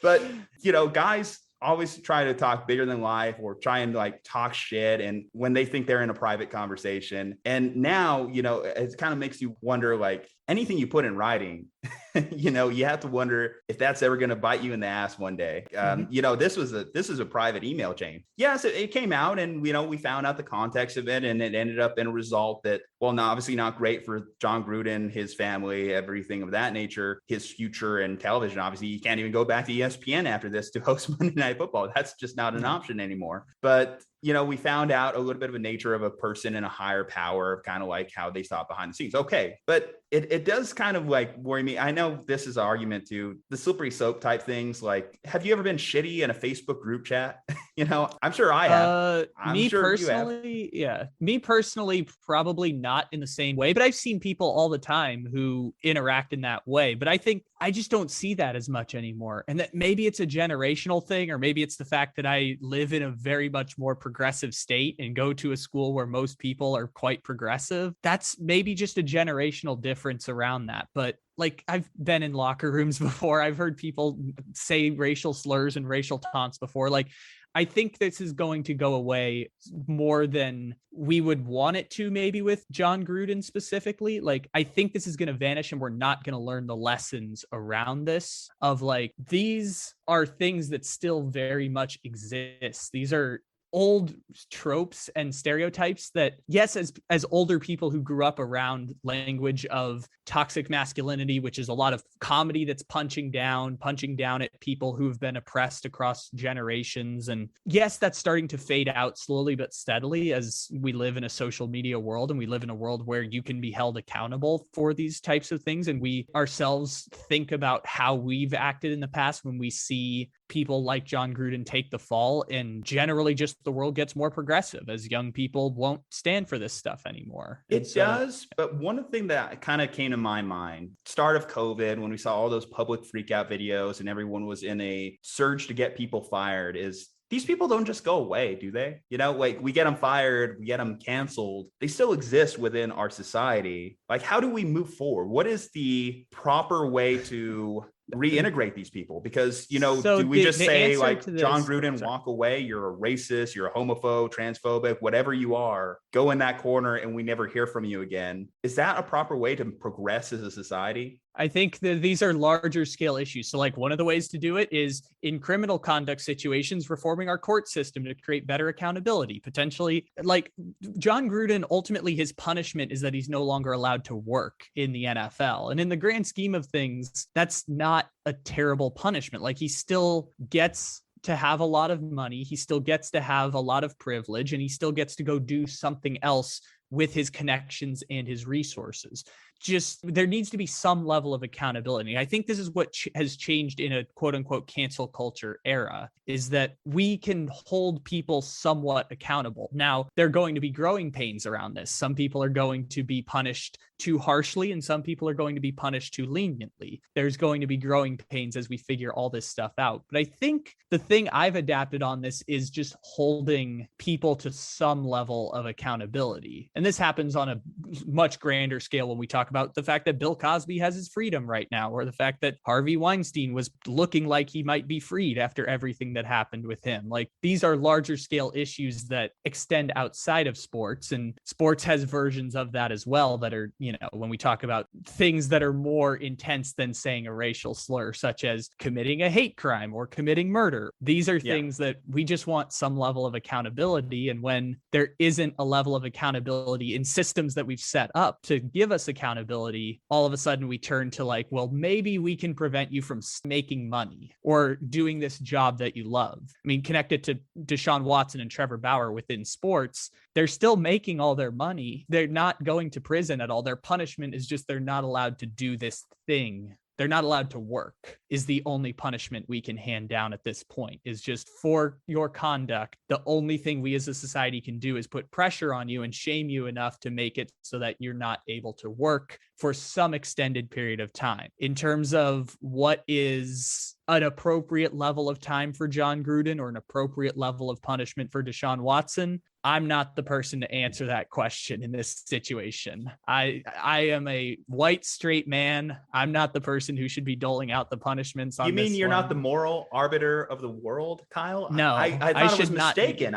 But, guys always try to talk bigger than life or try and like talk shit. And when they think they're in a private conversation, and now, it kind of makes you wonder, like anything you put in writing, you have to wonder if that's ever going to bite you in the ass one day. This is a private email chain. Yes, it came out, and we found out the context of it, and it ended up in a result that, well, obviously not great for John Gruden, his family, everything of that nature, his future in television. Obviously, you can't even go back to ESPN after this to host Monday Night Football. That's just not an option anymore. But we found out a little bit of a nature of a person in a higher power, kind of like how they thought behind the scenes. Okay. But it does kind of like worry me. I know this is an argument to the slippery soap type things. Like, have you ever been shitty in a Facebook group chat? I'm sure I have. Me personally, probably not in the same way, but I've seen people all the time who interact in that way. But I just don't see that as much anymore. And that maybe it's a generational thing, or maybe it's the fact that I live in a very much more progressive state and go to a school where most people are quite progressive. That's maybe just a generational difference around that. But like, I've been in locker rooms before. I've heard people say racial slurs and racial taunts before. Like, I think this is going to go away more than we would want it to, maybe with John Gruden specifically. Like, I think this is going to vanish, and we're not going to learn the lessons around this of like, these are things that still very much exist. These are old tropes and stereotypes that, yes, as older people who grew up around language of toxic masculinity, which is a lot of comedy that's punching down at people who've been oppressed across generations. And yes, that's starting to fade out slowly but steadily as we live in a social media world, and we live in a world where you can be held accountable for these types of things. And we ourselves think about how we've acted in the past when we see people like John Gruden take the fall, and generally just the world gets more progressive as young people won't stand for this stuff anymore. It does. But one thing that kind of came to my mind, start of COVID, when we saw all those public freak out videos and everyone was in a surge to get people fired, is these people don't just go away, do they? Like, we get them fired, we get them canceled. They still exist within our society. Like, how do we move forward? What is the proper way to reintegrate these people? Because, do we just say like, John Gruden, walk away, you're a racist, you're a homophobe, transphobic, whatever you are, go in that corner and we never hear from you again? Is that a proper way to progress as a society? I think that these are larger scale issues. So like, one of the ways to do it is in criminal conduct situations, reforming our court system to create better accountability. Potentially, like John Gruden, ultimately his punishment is that he's no longer allowed to work in the NFL. And in the grand scheme of things, that's not a terrible punishment. Like, he still gets to have a lot of money. He still gets to have a lot of privilege, and he still gets to go do something else with his connections and his resources. Just, there needs to be some level of accountability. I think this is what has changed in a quote unquote cancel culture era, is that we can hold people somewhat accountable. Now, there are going to be growing pains around this. Some people are going to be punished too harshly, and some people are going to be punished too leniently. There's going to be growing pains as we figure all this stuff out. But I think the thing I've adapted on this is just holding people to some level of accountability. And this happens on a much grander scale when we talk about the fact that Bill Cosby has his freedom right now, or the fact that Harvey Weinstein was looking like he might be freed after everything that happened with him. Like, these are larger scale issues that extend outside of sports, and sports has versions of that as well that are, when we talk about things that are more intense than saying a racial slur, such as committing a hate crime or committing murder. These are things that we just want some level of accountability. And when there isn't a level of accountability in systems that we've set up to give us accountability, all of a sudden we turn to like, well, maybe we can prevent you from making money or doing this job that you love. I mean, connected to Deshaun Watson and Trevor Bauer within sports, they're still making all their money. They're not going to prison at all. Their punishment is just they're not allowed to do this thing. They're not allowed to work is the only punishment we can hand down at this point, is just for your conduct. The only thing we as a society can do is put pressure on you and shame you enough to make it so that you're not able to work for some extended period of time. In terms of what is an appropriate level of time for John Gruden or an appropriate level of punishment for Deshaun Watson, I'm not the person to answer that question in this situation. I am a white straight man. I'm not the person who should be doling out the punishments on You mean this you're one. not the moral arbiter of the world, Kyle? No, I thought I was should not mistaken.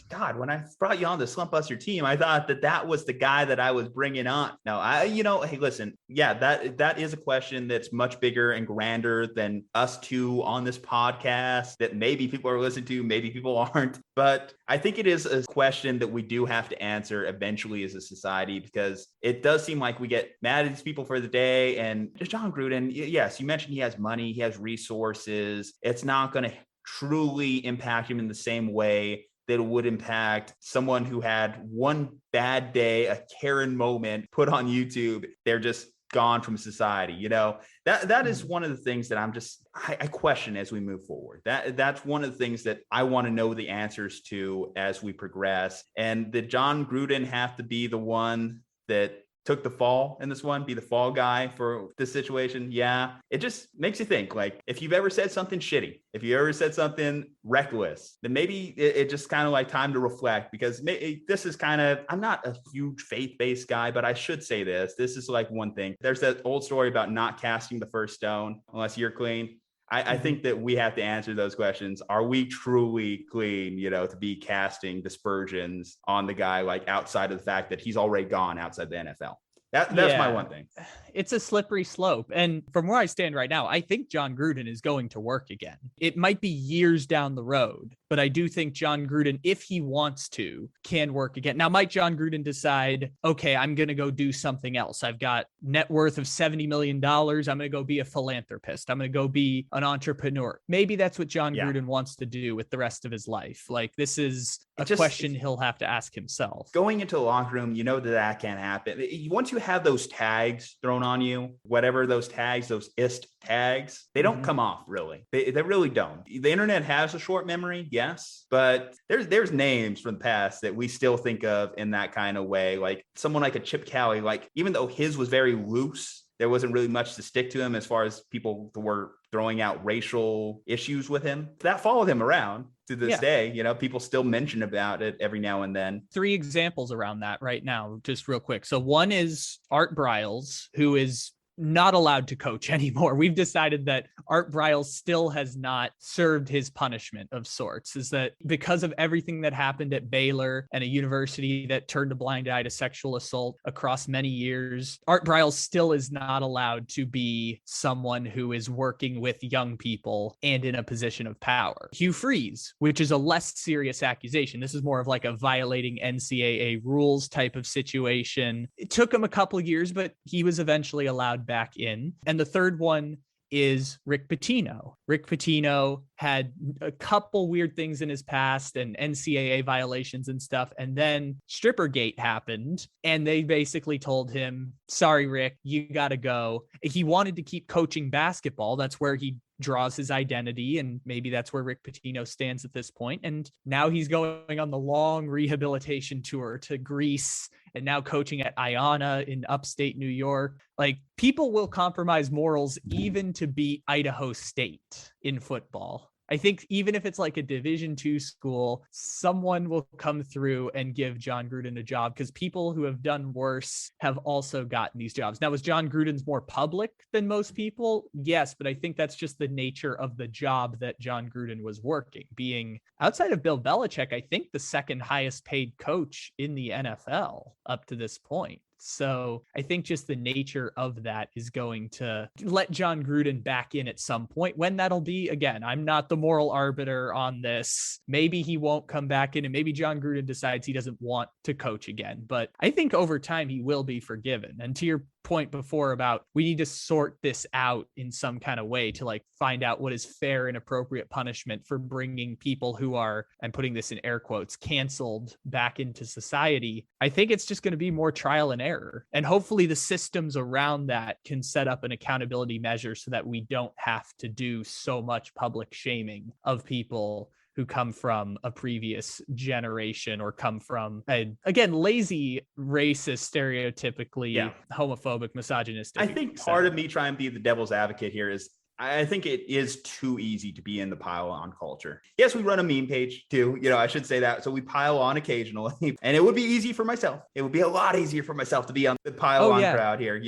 God, when I brought you on the Slumpbuster team, I thought that was the guy that I was bringing on. No, hey, listen, yeah, that is a question that's much bigger and grander than us two on this podcast that maybe people are listening to, maybe people aren't. But I think it is a question that we do have to answer eventually as a society, because it does seem like we get mad at these people for the day. And John Gruden, yes, you mentioned he has money, he has resources. It's not going to truly impact him in the same way that it would impact someone who had one bad day, a Karen moment put on YouTube. They're just gone from society. That is one of the things that I question as we move forward. That's one of the things that I want to know the answers to as we progress. And did John Gruden have to be the one that took the fall in this one, be the fall guy for this situation? Yeah. It just makes you think, like, if you've ever said something shitty, if you ever said something reckless, then maybe it just kind of like time to reflect, because this is kind of, I'm not a huge faith-based guy, but I should say this is like one thing. There's that old story about not casting the first stone unless you're clean. I think that we have to answer those questions. Are we truly clean, to be casting dispersions on the guy, like outside of the fact that he's already gone outside the NFL? That's my one thing. It's a slippery slope. And from where I stand right now, I think John Gruden is going to work again. It might be years down the road, but I do think John Gruden, if he wants to, can work again. Now, might John Gruden decide, okay, I'm going to go do something else. I've got net worth of $70 million. I'm going to go be a philanthropist. I'm going to go be an entrepreneur. Maybe that's what John Gruden wants to do with the rest of his life. Like, this is a question he'll have to ask himself. Going into the locker room, that can't happen. Once you have those tags thrown on you, whatever those tags, those ist tags, they don't come off, really. They really don't. The internet has a short memory, yes, but there's names from the past that we still think of in that kind of way. Like someone like a Chip Kelly, like even though his was very loose, there wasn't really much to stick to him as far as people were throwing out racial issues with him. That followed him around to this day. People still mention about it every now and then. 3 examples around that right now, just real quick. So one is Art Briles, who is not allowed to coach anymore. We've decided that Art Briles still has not served his punishment of sorts, is that because of everything that happened at Baylor and a university that turned a blind eye to sexual assault across many years, Art Briles still is not allowed to be someone who is working with young people and in a position of power. Hugh Freeze, which is a less serious accusation. This is more of like a violating NCAA rules type of situation. It took him a couple of years, but he was eventually allowed back in. And the third one is Rick Pitino. Rick Pitino had a couple weird things in his past and NCAA violations and stuff. And then Strippergate happened and they basically told him, sorry, Rick, you got to go. He wanted to keep coaching basketball. That's where he draws his identity. And maybe that's where Rick Pitino stands at this point. And now he's going on the long rehabilitation tour to Greece and now coaching at Iona in upstate New York. Like, people will compromise morals even to beat Idaho State in football. I think even if it's like a Division II school, someone will come through and give John Gruden a job, because people who have done worse have also gotten these jobs. Now, was John Gruden's more public than most people? Yes, but I think that's just the nature of the job that John Gruden was working, being outside of Bill Belichick, I think the second highest paid coach in the NFL up to this point. So I think just the nature of that is going to let John Gruden back in at some point. When that'll be, again, I'm not the moral arbiter on this. Maybe he won't come back in, and maybe John Gruden decides he doesn't want to coach again. But I think over time he will be forgiven. And to your point before about we need to sort this out in some kind of way to like find out what is fair and appropriate punishment for bringing people who are, I'm putting this in air quotes, canceled back into society. I think it's just going to be more trial and error. And hopefully the systems around that can set up an accountability measure so that we don't have to do so much public shaming of people who come from a previous generation or come from, again, lazy, racist, stereotypically homophobic, misogynistic. I think part of me trying to be the devil's advocate here is I think it is too easy to be in the pile on culture. Yes, we run a meme page too. I should say that. So we pile on occasionally, and it would be easy for myself. It would be a lot easier for myself to be on the pile on crowd here,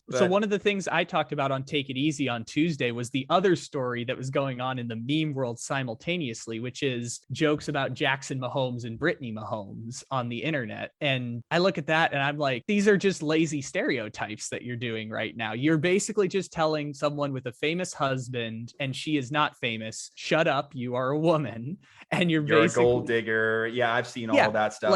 But, so one of the things I talked about on Take It Easy on Tuesday was the other story that was going on in the meme world simultaneously, which is jokes about Jackson Mahomes and Brittany Mahomes on the internet. And I look at that and I'm like, these are just lazy stereotypes that you're doing right now. You're basically just telling someone with a famous husband and she is not famous, shut up, you are a woman, and you're a gold digger. I've seen all that stuff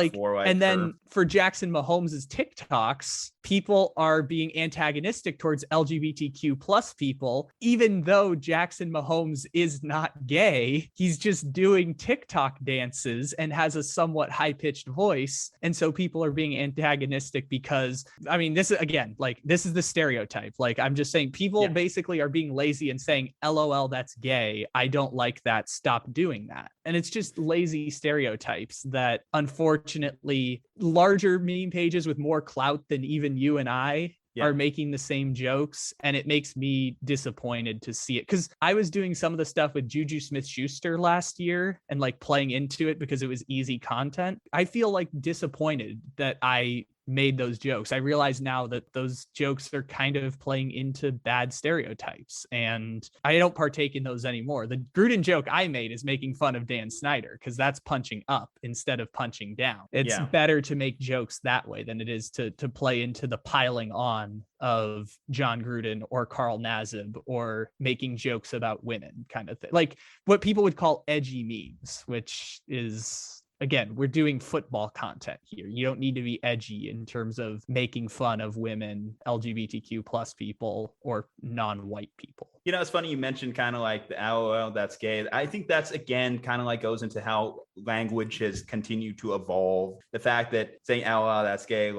then for Jackson Mahomes' TikToks, people are being antagonistic towards LGBTQ plus people, even though Jackson Mahomes is not gay. He's just doing TikTok dances and has a somewhat high-pitched voice. And so people are being antagonistic because, this is, again, this is the stereotype. I'm just saying people basically are being lazy and saying, LOL, that's gay. I don't like that. Stop doing that. And it's just lazy stereotypes that, unfortunately, larger meme pages with more clout than even you and I are making the same jokes. And it makes me disappointed to see it, because I was doing some of the stuff with Juju Smith-Schuster last year and playing into it because it was easy content. I feel disappointed that I made those jokes. I realize now that those jokes are kind of playing into bad stereotypes, and I don't partake in those anymore. The Gruden joke I made is making fun of Dan Snyder, because that's punching up instead of punching down. It's better to make jokes that way than it is to play into the piling on of John Gruden or Carl Nassib or making jokes about women kind of thing. What people would call edgy memes, which is, again, we're doing football content here. You don't need to be edgy in terms of making fun of women, LGBTQ plus people, or non-white people. It's funny you mentioned kind of the LOL, that's gay. I think that's, again, kind of goes into how language has continued to evolve. The fact that saying LOL, that's gay,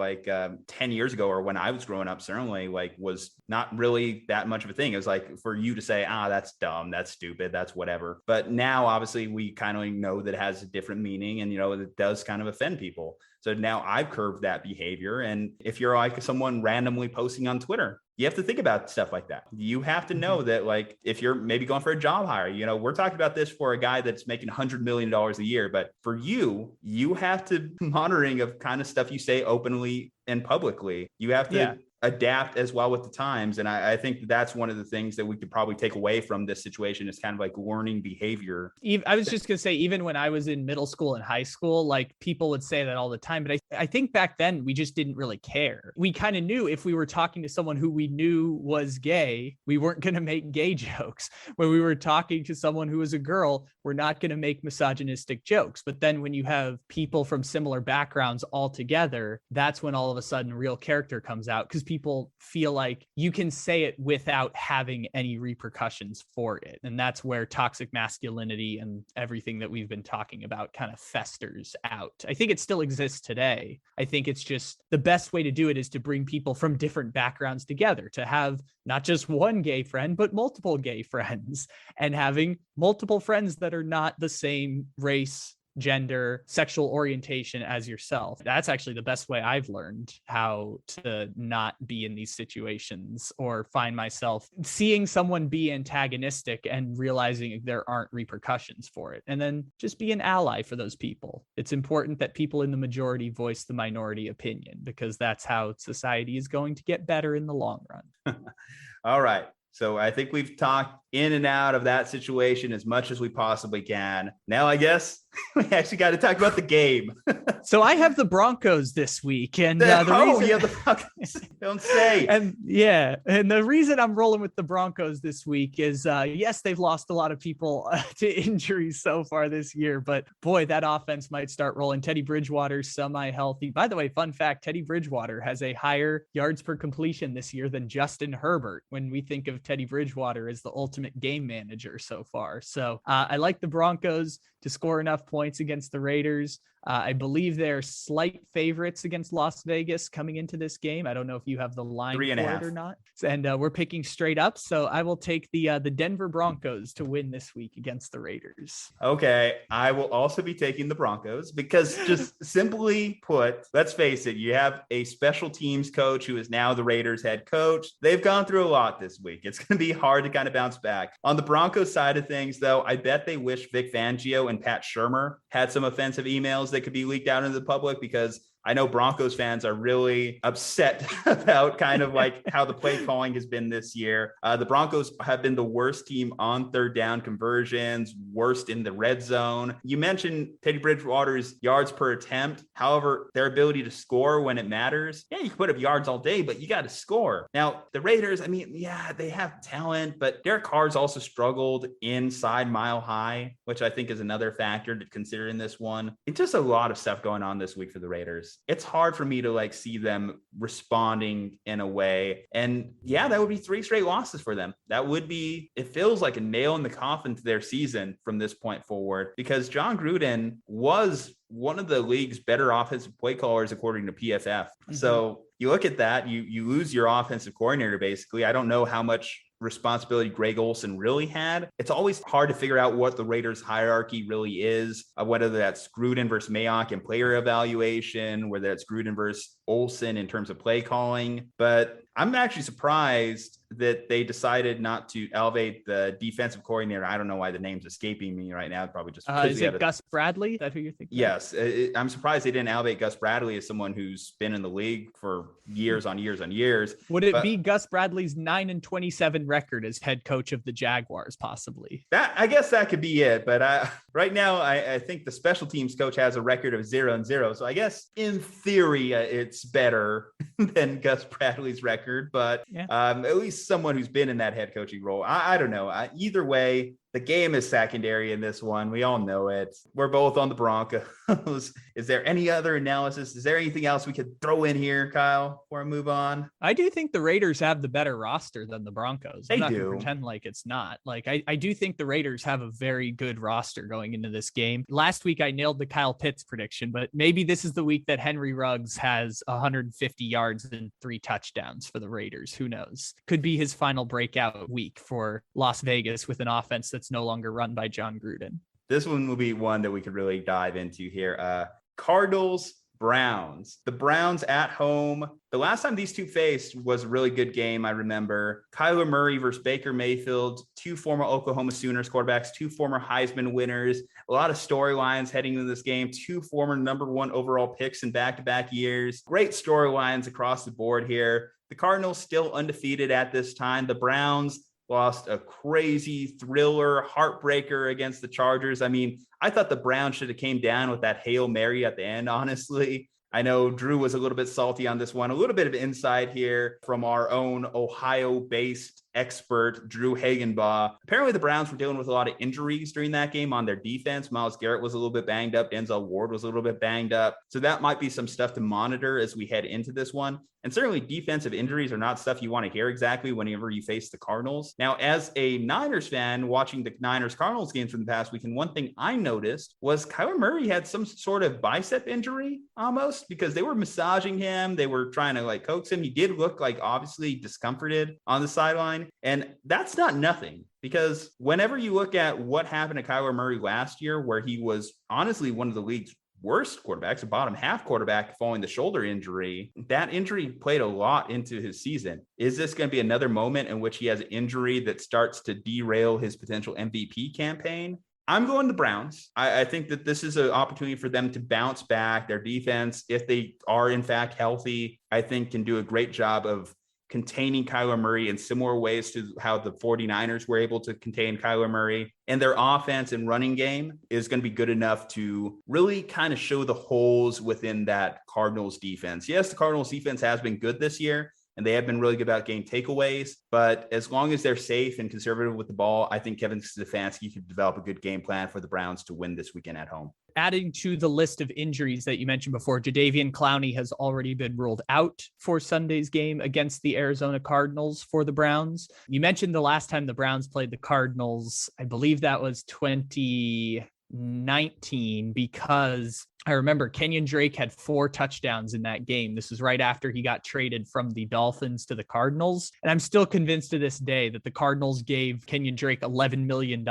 10 years ago, or when I was growing up, certainly was not really that much of a thing. It was for you to say, that's dumb, that's stupid, that's whatever. But now, obviously, we kind of know that it has a different meaning, and, it does kind of offend people. So now I've curbed that behavior. And if you're someone randomly posting on Twitter, you have to think about stuff like that. You have to know that, if you're maybe going for a job hire, we're talking about this for a guy that's making $100 million a year. But for you have to be monitoring of kind of stuff you say openly and publicly. You have to adapt as well with the times. And I think that's one of the things that we could probably take away from this situation is kind of learning behavior. I was just going to say, even when I was in middle school and high school, people would say that all the time. But I think back then we just didn't really care. We kind of knew if we were talking to someone who we knew was gay, we weren't going to make gay jokes. When we were talking to someone who was a girl, we're not going to make misogynistic jokes. But then when you have people from similar backgrounds all together, that's when all of a sudden real character comes out, because people feel like you can say it without having any repercussions for it. And that's where toxic masculinity and everything that we've been talking about kind of festers out. I think it still exists today. I think it's just the best way to do it is to bring people from different backgrounds together, to have not just one gay friend, but multiple gay friends, and having multiple friends that are not the same race, gender, sexual orientation as yourself. That's actually the best way I've learned how to not be in these situations, or find myself seeing someone be antagonistic and realizing there aren't repercussions for it, and then just be an ally for those people. It's important that people in the majority voice the minority opinion, because that's how society is going to get better in the long run. All right. So I think we've talked in and out of that situation as much as we possibly can. Now, I guess we actually got to talk about the game. So I have the Broncos this week, and you have the Broncos. Don't say. And the reason I'm rolling with the Broncos this week is, yes, they've lost a lot of people to injuries so far this year, but boy, that offense might start rolling. Teddy Bridgewater's semi-healthy. By the way, fun fact: Teddy Bridgewater has a higher yards per completion this year than Justin Herbert. When we think of Teddy Bridgewater as the ultimate ultimate game manager so far. So I like the Broncos to score enough points against the Raiders. I believe they're slight favorites against Las Vegas coming into this game. I don't know if you have the line 3.5 for it or not. And we're picking straight up. So I will take the Denver Broncos to win this week against the Raiders. Okay, I will also be taking the Broncos because just simply put, let's face it, you have a special teams coach who is now the Raiders head coach. They've gone through a lot this week. It's going to be hard to kind of bounce back. On the Broncos side of things, though, I bet they wish Vic Fangio and Pat Shurmur had some offensive emails that could be leaked out into the public, because I know Broncos fans are really upset about kind of like how the play calling has been this year. The Broncos have been the worst team on third down conversions, worst in the red zone. You mentioned Teddy Bridgewater's yards per attempt. However, their ability to score when it matters. Yeah, you can put up yards all day, but you got to score. Now, the Raiders, I mean, yeah, they have talent, but Derek Carr's also struggled inside Mile High, which I think is another factor to consider in this one. It's just a lot of stuff going on this week for the Raiders. It's hard for me to like see them responding in a way. And yeah, that would be 3 straight losses for them. That would be, it feels like a nail in the coffin to their season from this point forward, because John Gruden was one of the league's better offensive play callers, according to PFF. Mm-hmm. So you look at that, you lose your offensive coordinator, basically. I don't know how much responsibility Greg Olson really had. It's always hard to figure out what the Raiders hierarchy really is, whether that's Gruden versus Mayock in player evaluation, whether it's Gruden versus Olson in terms of play calling. But I'm actually surprised that they decided not to elevate the defensive coordinator. I don't know why the name's escaping me right now. Probably just is it Gus Bradley? Is that who you're thinking? Yes. I'm surprised they didn't elevate Gus Bradley as someone who's been in the league for years on years on years. Would it be Gus Bradley's 9-27 record as head coach of the Jaguars, possibly? I guess that could be it. But right now, I think the special teams coach has a record of 0-0. So I guess in theory, it's better than Gus Bradley's record. But at least someone who's been in that head coaching role. I don't know. Either way, the game is secondary in this one. We all know it. We're both on the Broncos. Is there any other analysis? Is there anything else we could throw in here, Kyle, before I move on? I do think the Raiders have the better roster than the Broncos. I'm not do. Going to pretend like it's not. Like I do think the Raiders have a very good roster going into this game. Last week, I nailed the Kyle Pitts prediction, but maybe this is the week that Henry Ruggs has 150 yards and 3 touchdowns for the Raiders. Who knows? Could be his final breakout week for Las Vegas with an offense that's no longer run by John Gruden. This one will be one that we could really dive into here. Cardinals, Browns. The Browns at home. The last time these two faced was a really good game, I remember. Kyler Murray versus Baker Mayfield, 2 former Oklahoma Sooners quarterbacks, 2 former Heisman winners. A lot of storylines heading into this game. 2 former number 1 overall picks in back-to-back years. Great storylines across the board here. The Cardinals still undefeated at this time. The Browns lost a crazy thriller, heartbreaker against the Chargers. I mean, I thought the Browns should have came down with that Hail Mary at the end, honestly. I know Drew was a little bit salty on this one. A little bit of insight here from our own Ohio-based expert, Drew Hagenbaugh. Apparently, the Browns were dealing with a lot of injuries during that game on their defense. Myles Garrett was a little bit banged up. Denzel Ward was a little bit banged up. So that might be some stuff to monitor as we head into this one. And certainly defensive injuries are not stuff you want to hear exactly whenever you face the Cardinals. Now, as a Niners fan watching the Niners-Cardinals games from the past weekend, one thing I noticed was Kyler Murray had some sort of bicep injury almost, because they were massaging him. They were trying to like coax him. He did look like obviously discomforted on the sideline. And that's not nothing, because whenever you look at what happened to Kyler Murray last year, where he was honestly one of the league's worst quarterbacks, a bottom half quarterback following the shoulder injury, that injury played a lot into his season. Is this going to be another moment in which he has an injury that starts to derail his potential MVP campaign? I'm going the Browns. I think that this is an opportunity for them to bounce back. Their defense, if they are in fact healthy, I think can do a great job of containing Kyler Murray in similar ways to how the 49ers were able to contain Kyler Murray. And their offense and running game is going to be good enough to really kind of show the holes within that Cardinals defense. Yes, the Cardinals defense has been good this year, and they have been really good about game takeaways. But as long as they're safe and conservative with the ball, I think Kevin Stefanski could develop a good game plan for the Browns to win this weekend at home. Adding to the list of injuries that you mentioned before, Jadeveon Clowney has already been ruled out for Sunday's game against the Arizona Cardinals for the Browns. You mentioned the last time the Browns played the Cardinals, I believe that was 2019, because I remember Kenyon Drake had 4 touchdowns in that game. This was right after he got traded from the Dolphins to the Cardinals. And I'm still convinced to this day that the Cardinals gave Kenyon Drake $11 million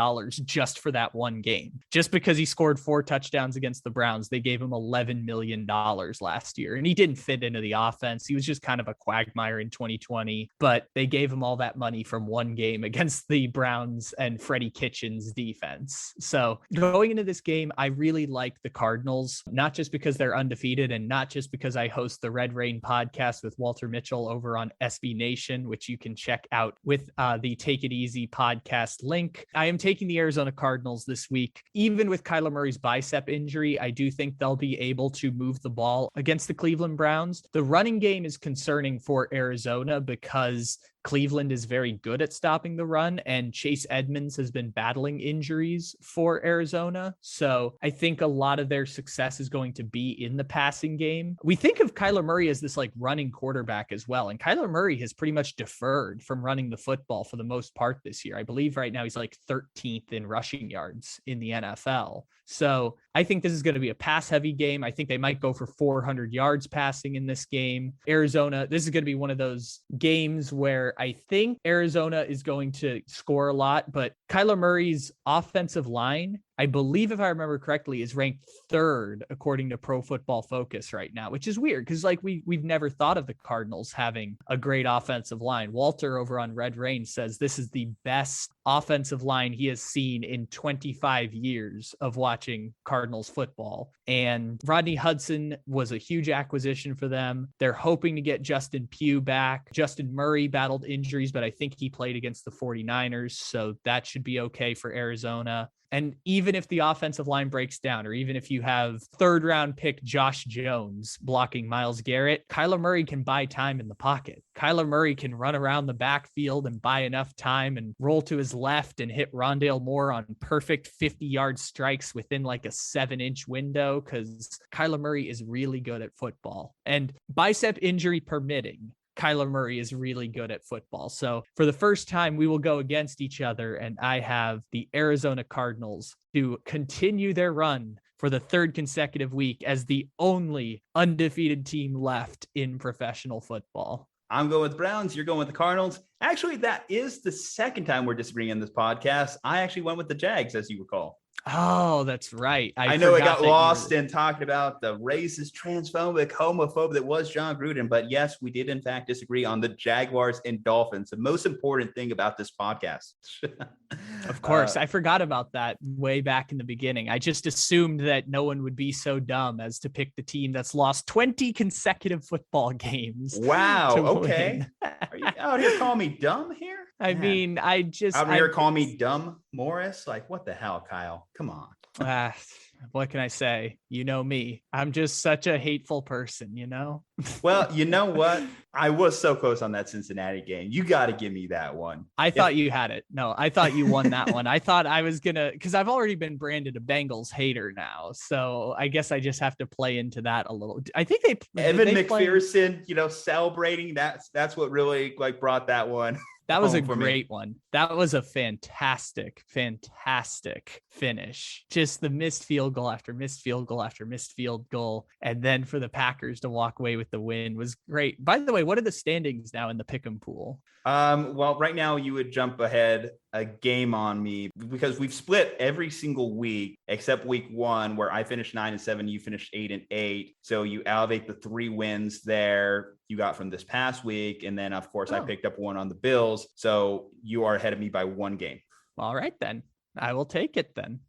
just for that one game. Just because he scored 4 touchdowns against the Browns, they gave him $11 million last year. And he didn't fit into the offense. He was just kind of a quagmire in 2020, but they gave him all that money from one game against the Browns and Freddie Kitchens defense. So going into this game, I really like the Cardinals. Not just because they're undefeated and not just because I host the Red Rain podcast with Walter Mitchell over on SB Nation, which you can check out with the Take It Easy podcast link. I am taking the Arizona Cardinals this week. Even with Kyler Murray's bicep injury, I do think they'll be able to move the ball against the Cleveland Browns. The running game is concerning for Arizona because Cleveland is very good at stopping the run, and Chase Edmonds has been battling injuries for Arizona. So I think a lot of their success is going to be in the passing game. We think of Kyler Murray as this like running quarterback as well. And Kyler Murray has pretty much deferred from running the football for the most part this year. I believe right now he's like 13th in rushing yards in the NFL. So I think this is going to be a pass heavy game. I think they might go for 400 yards passing in this game. Arizona, this is going to be one of those games where I think Arizona is going to score a lot, but Kyler Murray's offensive line, I believe, if I remember correctly, is ranked 3rd according to Pro Football Focus right now, which is weird because like we've never thought of the Cardinals having a great offensive line. Walter over on Red Rain says this is the best offensive line he has seen in 25 years of watching Cardinals football. And Rodney Hudson was a huge acquisition for them. They're hoping to get Justin Pugh back. Justin Murray battled injuries, but I think he played against the 49ers, so that should be okay for Arizona. And even if the offensive line breaks down, or even if you have 3rd round pick Josh Jones blocking Myles Garrett, Kyler Murray can buy time in the pocket. Kyler Murray can run around the backfield and buy enough time and roll to his left and hit Rondale Moore on perfect 50-yard strikes within like a 7-inch window, because Kyler Murray is really good at football. And bicep injury permitting, Kyler Murray is really good at football. So for the first time, we will go against each other, and I have the Arizona Cardinals to continue their run for the 3rd consecutive week as the only undefeated team left in professional football. I'm going with Browns. You're going with the Cardinals. Actually, that is the 2nd time we're disagreeing in this podcast. I actually went with the Jags, as you recall. Oh, that's right. I know I got lost in talking about the racist, transphobic, homophobe that was John Gruden, but yes, we did in fact disagree on the Jaguars and Dolphins. The most important thing about this podcast. Of course, I forgot about that way back in the beginning. I just assumed that no one would be so dumb as to pick the team that's lost 20 consecutive football games. Wow. Okay. Are you out here calling me dumb here? I mean, out here calling me dumb, Morris? Like, what the hell, Kyle? Come on. What can I say? You know me. I'm just such a hateful person, you know? Well, you know what? I was so close on that Cincinnati game. You got to give me that one. I thought you had it. No, I thought you won that one. I thought I was going to, because I've already been branded a Bengals hater now. So I guess I just have to play into that a little. I think Evan McPherson, celebrating. That's what really like brought that one. That was a great one. That was a fantastic finish. Just the missed field goal after missed field goal after missed field goal. And then for the Packers to walk away with the win was great. By the way, what are the standings now in the pick'em pool? Well, right now you would jump ahead a game on me because we've split every single week except week 1 where I finished 9-7, you finished 8-8. So you elevate the 3 wins there you got from this past week. And then of course I picked up 1 on the Bills. So you are ahead of me by 1 game. All right, then I will take it then.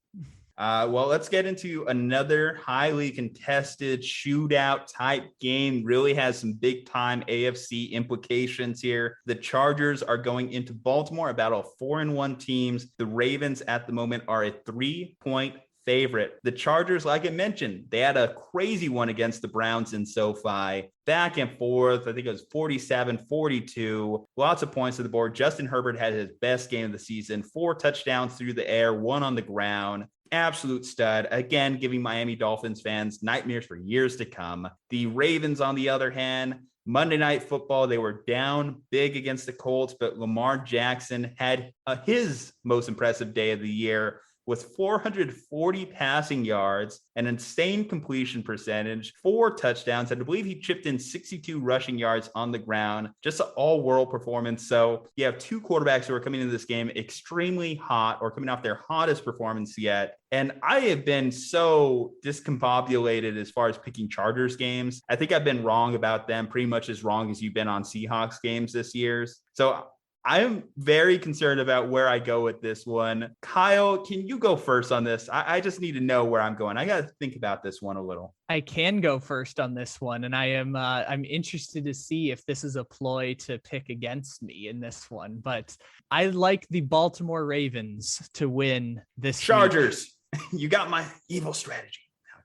Well, let's get into another highly contested shootout type game. Really has some big time AFC implications here. The Chargers are going into Baltimore, a battle of 4-1 teams. The Ravens at the moment are a 3-point favorite. The Chargers, like I mentioned, they had a crazy one against the Browns in SoFi. Back and forth. I think it was 47-42. Lots of points to the board. Justin Herbert had his best game of the season. 4 touchdowns through the air, 1 on the ground. Absolute stud. Again, giving Miami Dolphins fans nightmares for years to come. The Ravens, on the other hand, Monday Night Football, they were down big against the Colts, but Lamar Jackson had his most impressive day of the year with 440 passing yards, an insane completion percentage, 4 touchdowns, and I believe he chipped in 62 rushing yards on the ground. Just an all-world performance. So you have 2 quarterbacks who are coming into this game extremely hot or coming off their hottest performance yet. And I have been so discombobulated as far as picking Chargers games. I think I've been wrong about them, pretty much as wrong as you've been on Seahawks games this year. So I'm very concerned about where I go with this one. Kyle, can you go first on this? I just need to know where I'm going. I got to think about this one a little. I can go first on this one, and I'm interested to see if this is a ploy to pick against me in this one. But I like the Baltimore Ravens to win this Chargers. You got my evil strategy.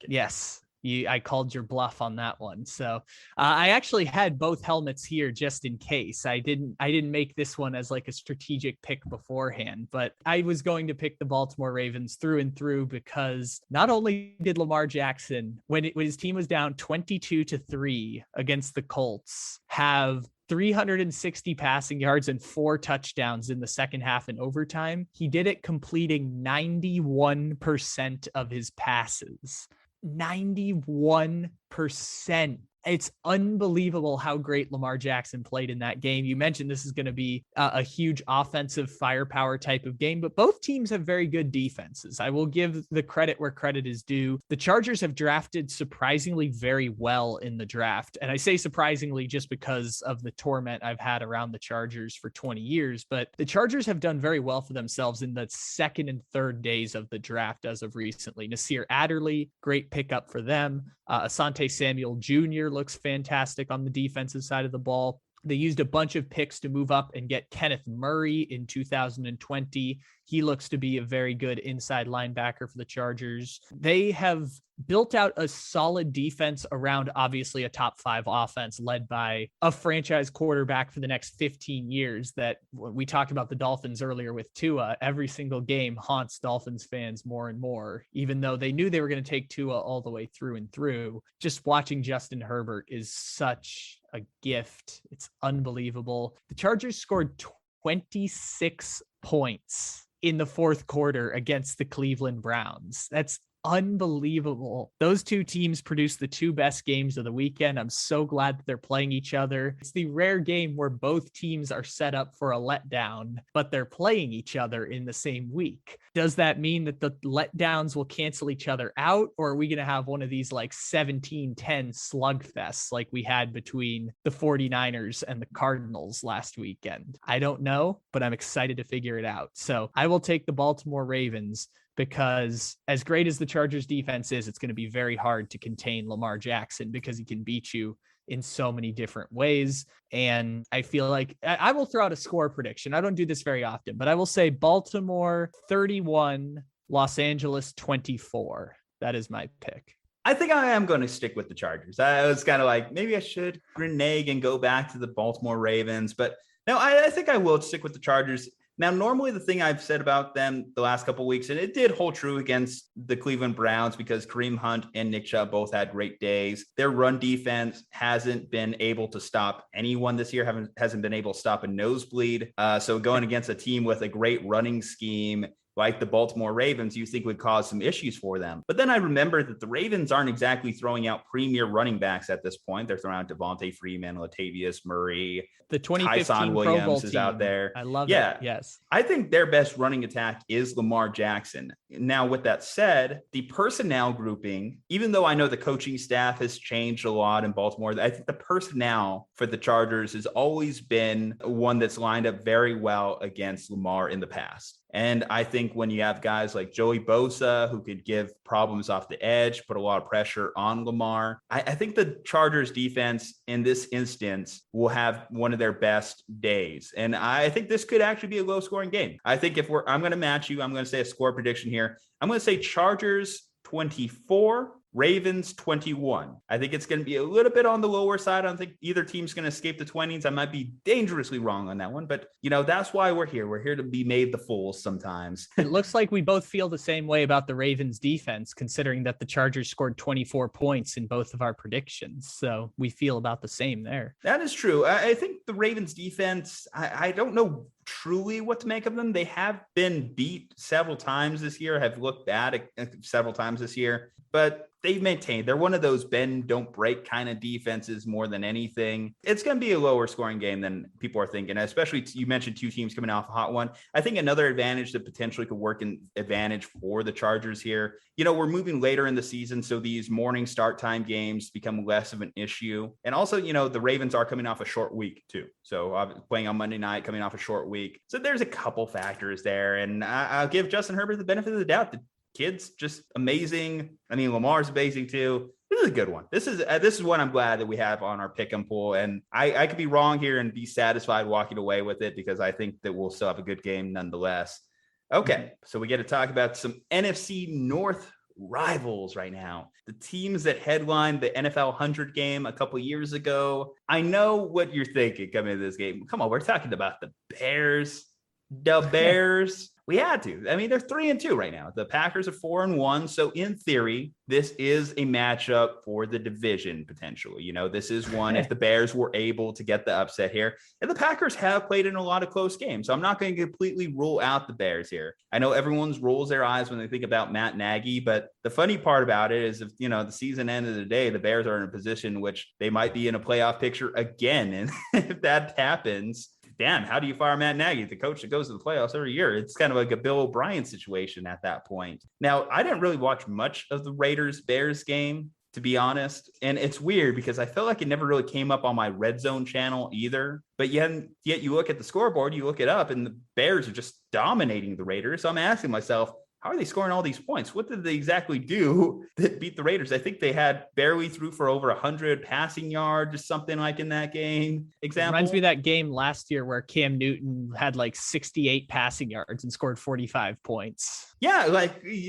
Yes. I called your bluff on that one. So I actually had both helmets here just in case. I didn't make this one as like a strategic pick beforehand, but I was going to pick the Baltimore Ravens through and through because not only did Lamar Jackson, when his team was down 22-3 against the Colts, have 360 passing yards and 4 touchdowns in the second half in overtime, he did it completing 91% of his passes. 91%. It's unbelievable how great Lamar Jackson played in that game. You mentioned this is going to be a huge offensive firepower type of game, but both teams have very good defenses. I will give the credit where credit is due. The Chargers have drafted surprisingly very well in the draft. And I say surprisingly just because of the torment I've had around the Chargers for 20 years, but the Chargers have done very well for themselves in the second and third days of the draft as of recently. Nasir Adderley, great pickup for them. Asante Samuel Jr. looks fantastic on the defensive side of the ball. They used a bunch of picks to move up and get Kenneth Murray in 2020. He looks to be a very good inside linebacker for the Chargers. They have built out a solid defense around obviously a top 5 offense led by a franchise quarterback for the next 15 years that we talked about the Dolphins earlier with Tua. Every single game haunts Dolphins fans more and more, even though they knew they were going to take Tua all the way through and through. Just watching Justin Herbert is such a gift. It's unbelievable. The Chargers scored 26 points in the fourth quarter against the Cleveland Browns. That's unbelievable. Those 2 teams produced the 2 best games of the weekend. I'm so glad that they're playing each other. It's the rare game where both teams are set up for a letdown, but they're playing each other in the same week. Does that mean that the letdowns will cancel each other out, or are we going to have one of these like 17-10 slugfests like we had between the 49ers and the Cardinals last weekend? I don't know, but I'm excited to figure it out. So I will take the Baltimore Ravens because as great as the Chargers defense is, it's going to be very hard to contain Lamar Jackson because he can beat you in so many different ways. And I feel like I will throw out a score prediction. I don't do this very often, but I will say Baltimore 31, Los Angeles 24. That is my pick. I think I am going to stick with the Chargers. I was kind of like, maybe I should renege and go back to the Baltimore Ravens, but no, I think I will stick with the Chargers. Now, normally the thing I've said about them the last couple of weeks, and it did hold true against the Cleveland Browns because Kareem Hunt and Nick Chubb both had great days. Their run defense hasn't been able to stop anyone this year, hasn't been able to stop a nosebleed. So going against a team with a great running scheme like the Baltimore Ravens, you think would cause some issues for them. But then I remember that the Ravens aren't exactly throwing out premier running backs at this point. They're throwing out Devontae Freeman, Latavius Murray. The 2015 Tyson Pro Bowl Williams team is out there. I love it. Yes. I think their best running attack is Lamar Jackson. Now, with that said, the personnel grouping, even though I know the coaching staff has changed a lot in Baltimore, I think the personnel for the Chargers has always been one that's lined up very well against Lamar in the past. And I think when you have guys like Joey Bosa, who could give problems off the edge, put a lot of pressure on Lamar, I think the Chargers defense in this instance will have one of their best days. And I think this could actually be a low scoring game. I think I'm going to match you. I'm going to say a score prediction here. I'm going to say Chargers 24, Ravens 21. I think it's going to be a little bit on the lower side. I don't think either team's going to escape the 20s. I might be dangerously wrong on that one, but that's why we're here. We're here to be made the fools sometimes. It looks like we both feel the same way about the Ravens defense, considering that the Chargers scored 24 points in both of our predictions. So we feel about the same there. That is true. I think the Ravens defense, I don't know truly what to make of them. They have been beat several times this year, have looked bad several times this year, but they've maintained. They're one of those bend, don't break kind of defenses more than anything. It's going to be a lower scoring game than people are thinking, especially you mentioned two teams coming off a hot one. I think another advantage that potentially could work in advantage for the Chargers here, we're moving later in the season, so these morning start time games become less of an issue. And also, the Ravens are coming off a short week too. So playing on Monday night, coming off a short week. So there's a couple factors there. And I'll give Justin Herbert the benefit of the doubt. The kid's just amazing. I mean, Lamar's amazing too. This is a good one. This is one I'm glad that we have on our pick 'em pool. And I could be wrong here and be satisfied walking away with it because I think that we'll still have a good game nonetheless. Okay, so we get to talk about some NFC North rivals right now. The teams that headlined the NFL 100 game a couple years ago. I know what you're thinking coming into this game. Come on, we're talking about the Bears. The Bears. We had to. I mean, they're 3-2 right now. The Packers are 4-1. So in theory, this is a matchup for the division potentially. This is one if the Bears were able to get the upset here. And the Packers have played in a lot of close games. So I'm not going to completely rule out the Bears here. I know everyone rolls their eyes when they think about Matt Nagy, but the funny part about it is if, the season end of the day, the Bears are in a position in which they might be in a playoff picture again. And if that happens, damn, how do you fire Matt Nagy, the coach that goes to the playoffs every year? It's kind of like a Bill O'Brien situation at that point. Now, I didn't really watch much of the Raiders-Bears game, to be honest. And it's weird because I felt like it never really came up on my Red Zone channel either. But yet you look at the scoreboard, you look it up, and the Bears are just dominating the Raiders. So I'm asking myself, how are they scoring all these points? What did they exactly do that beat the Raiders? I think they had barely threw for over 100 passing yards or something like in that game. Example. Reminds me of that game last year where Cam Newton had like 68 passing yards and scored 45 points. Yeah,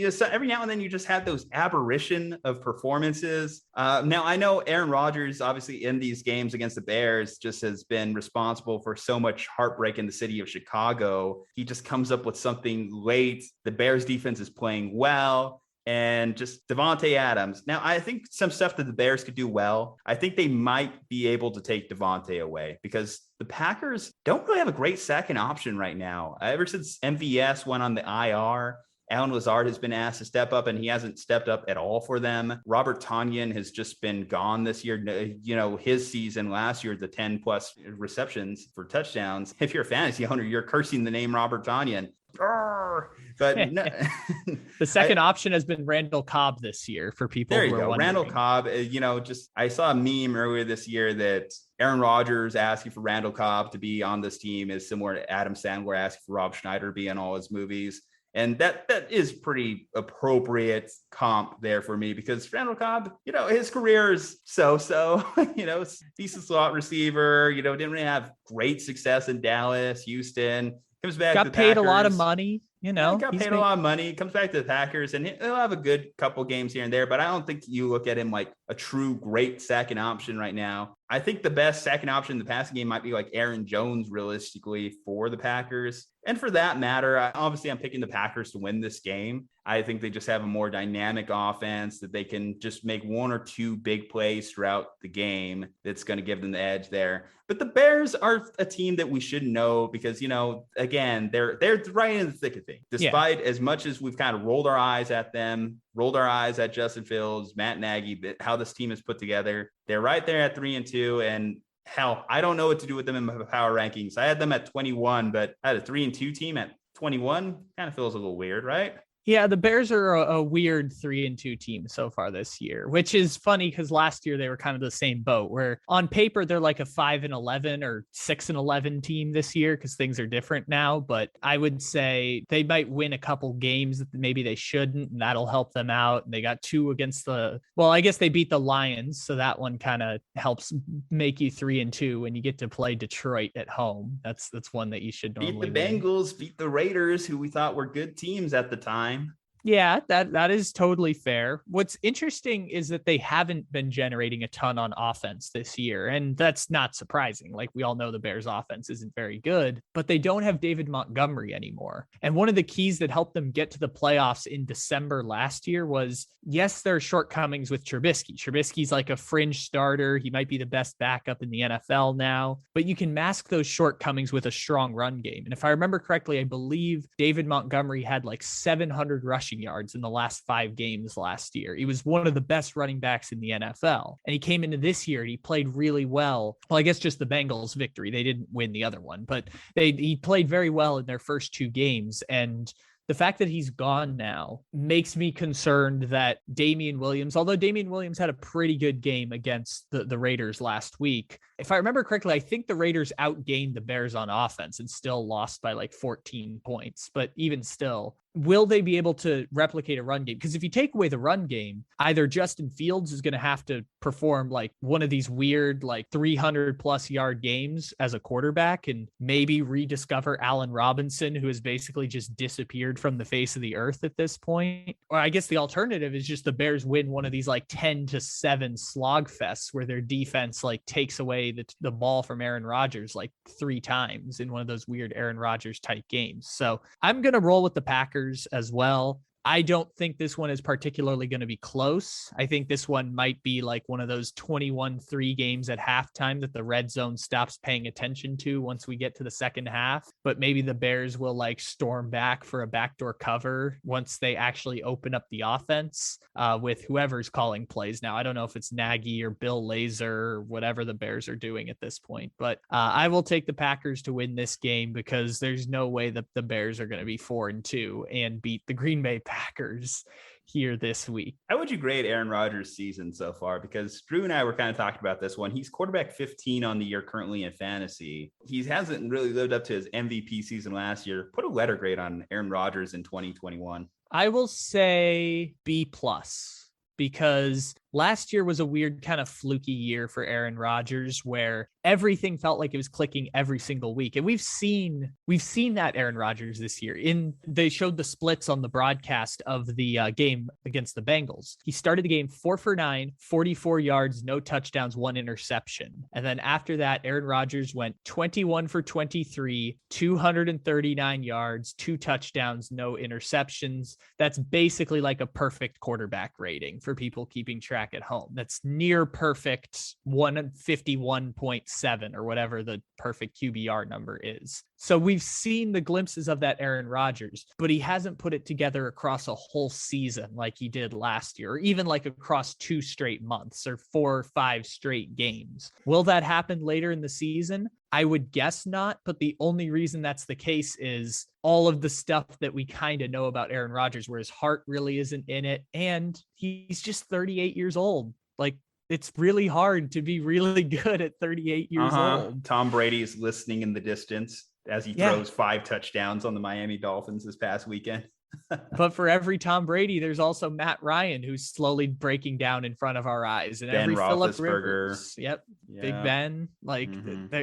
so every now and then you just have those aberration of performances. Now, I know Aaron Rodgers, obviously in these games against the Bears, just has been responsible for so much heartbreak in the city of Chicago. He just comes up with something late. The Bears defense is playing well. And just Devontae Adams. Now, I think some stuff that the Bears could do well. I think they might be able to take Devontae away because the Packers don't really have a great second option right now. Ever since MVS went on the IR, Alan Lazard has been asked to step up, and he hasn't stepped up at all for them. Robert Tonyan has just been gone this year. His season last year, the 10-plus receptions for touchdowns. If you're a fantasy owner, you're cursing the name Robert Tonyan. But no, the second option has been Randall Cobb this year for people. There you who are go. wondering. Randall Cobb, I saw a meme earlier this year that Aaron Rodgers asking for Randall Cobb to be on this team is similar to Adam Sandler asking for Rob Schneider to be in all his movies. And that is pretty appropriate comp there for me because Randall Cobb, his career is so, decent slot receiver, didn't really have great success in Dallas, Houston. Comes back. Got paid a lot of money, got paid a lot of money. Comes back to the Packers, and he'll have a good couple games here and there. But I don't think you look at him like a true great second option right now. I think the best second option in the passing game might be like Aaron Jones, realistically, for the Packers. And for that matter, obviously, I'm picking the Packers to win this game. I think they just have a more dynamic offense that they can just make one or two big plays throughout the game that's going to give them the edge there. But the Bears are a team that we should know because, again, they're right in the thick of things. Despite as much as we've kind of rolled our eyes at them, rolled our eyes at Justin Fields, Matt Nagy, how this team is put together, they're right there at 3-2. And hell, I don't know what to do with them in my power rankings. I had them at 21, but I had a 3-2 team at 21. Kind of feels a little weird, right? Yeah, the Bears are a weird 3-2 team so far this year, which is funny because last year they were kind of the same boat where on paper they're like a 5-11 or 6-11 team this year because things are different now. But I would say they might win a couple games that maybe they shouldn't, and that'll help them out. They got 2 against I guess they beat the Lions, so that one kind of helps make you 3-2 when you get to play Detroit at home. That's one that you should normally beat the Bengals, beat the Raiders, who we thought were good teams at the time. Yeah, that is totally fair. What's interesting is that they haven't been generating a ton on offense this year, and that's not surprising. Like we all know the Bears offense isn't very good, but they don't have David Montgomery anymore. And one of the keys that helped them get to the playoffs in December last year was, yes, there are shortcomings with Trubisky. Trubisky's like a fringe starter. He might be the best backup in the NFL now, but you can mask those shortcomings with a strong run game. And if I remember correctly, I believe David Montgomery had like 700 rushing yards in the last 5 games last year. He was one of the best running backs in the NFL. And he came into this year and he played really well. Well, I guess just the Bengals victory. They didn't win the other one, but he played very well in their first 2 games. And the fact that he's gone now makes me concerned that Damian Williams, although Damian Williams had a pretty good game against the Raiders last week, if I remember correctly, I think the Raiders outgained the Bears on offense and still lost by like 14 points. But even still, will they be able to replicate a run game? Because if you take away the run game, either Justin Fields is going to have to perform like one of these weird, like 300 plus yard games as a quarterback and maybe rediscover Allen Robinson, who has basically just disappeared from the face of the earth at this point. Or I guess the alternative is just the Bears win one of these like 10-7 slog fests where their defense like takes away the ball from Aaron Rodgers like 3 times in one of those weird Aaron Rodgers type games. So I'm going to roll with the Packers as well. I don't think this one is particularly going to be close. I think this one might be like one of those 21-3 games at halftime that the red zone stops paying attention to once we get to the second half. But maybe the Bears will like storm back for a backdoor cover once they actually open up the offense with whoever's calling plays now. I don't know if it's Nagy or Bill Lazor or whatever the Bears are doing at this point. But I will take the Packers to win this game because there's no way that the Bears are going to be 4-2 and beat the Green Bay Packers here this week. How would you grade Aaron Rodgers' season so far? Because Drew and I were kind of talking about this one. He's quarterback 15 on the year currently in fantasy. He hasn't really lived up to his MVP season last year. Put a letter grade on Aaron Rodgers in 2021. I will say B+, because last year was a weird kind of fluky year for Aaron Rodgers where everything felt like it was clicking every single week. And we've seen that Aaron Rodgers this year. They showed the splits on the broadcast of the game against the Bengals. He started the game 4 for 9, 44 yards, no touchdowns, 1 interception. And then after that, Aaron Rodgers went 21 for 23, 239 yards, 2 touchdowns, no interceptions. That's basically like a perfect quarterback rating for people keeping track at home. That's near perfect 151.7 or whatever the perfect QBR number is. So we've seen the glimpses of that Aaron Rodgers, but he hasn't put it together across a whole season like he did last year, or even like across 2 straight months or 4 or 5 straight games. Will that happen later in the season? I would guess not, but the only reason that's the case is all of the stuff that we kind of know about Aaron Rodgers, where his heart really isn't in it, and he's just 38 years old. Like, it's really hard to be really good at 38 years old. Tom Brady is listening in the distance as he throws 5 touchdowns on the Miami Dolphins this past weekend. But for every Tom Brady, there's also Matt Ryan, who's slowly breaking down in front of our eyes. And Ben every Phillip Roethlisberger. Rivers. Yep. Big Ben. Like,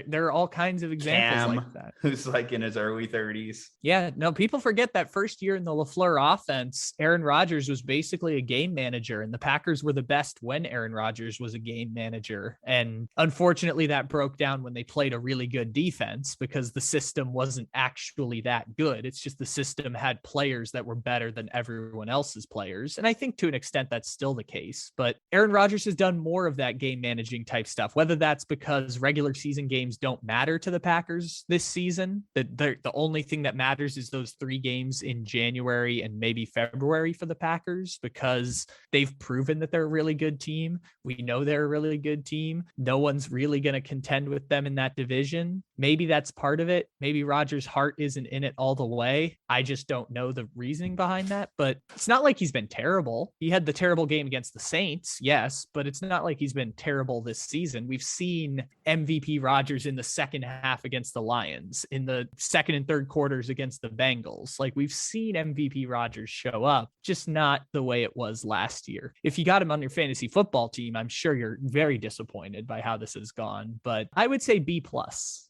there are all kinds of examples like that. Who's like in his early 30s. Yeah. No, people forget that first year in the LaFleur offense, Aaron Rodgers was basically a game manager, and the Packers were the best when Aaron Rodgers was a game manager. And unfortunately, that broke down when they played a really good defense because the system wasn't actually that good. It's just the system had players that were better than everyone else's players. And I think to an extent that's still the case, but Aaron Rodgers has done more of that game managing type stuff, whether that's because regular season games don't matter to the Packers this season, that the only thing that matters is those 3 games in January and maybe February for the Packers, because they've proven that they're a really good team. We know they're a really good team. No one's really going to contend with them in that division. Maybe that's part of it. Maybe Rodgers' heart isn't in it all the way. I just don't know the real reasoning behind that, but it's not like he's been terrible. He had the terrible game against the Saints, yes, but it's not like he's been terrible this season. We've seen MVP Rodgers in the second half against the Lions, in the second and third quarters against the Bengals. Like, we've seen MVP Rodgers show up, just not the way it was last year. If you got him on your fantasy football team, I'm sure you're very disappointed by how this has gone, but I would say B+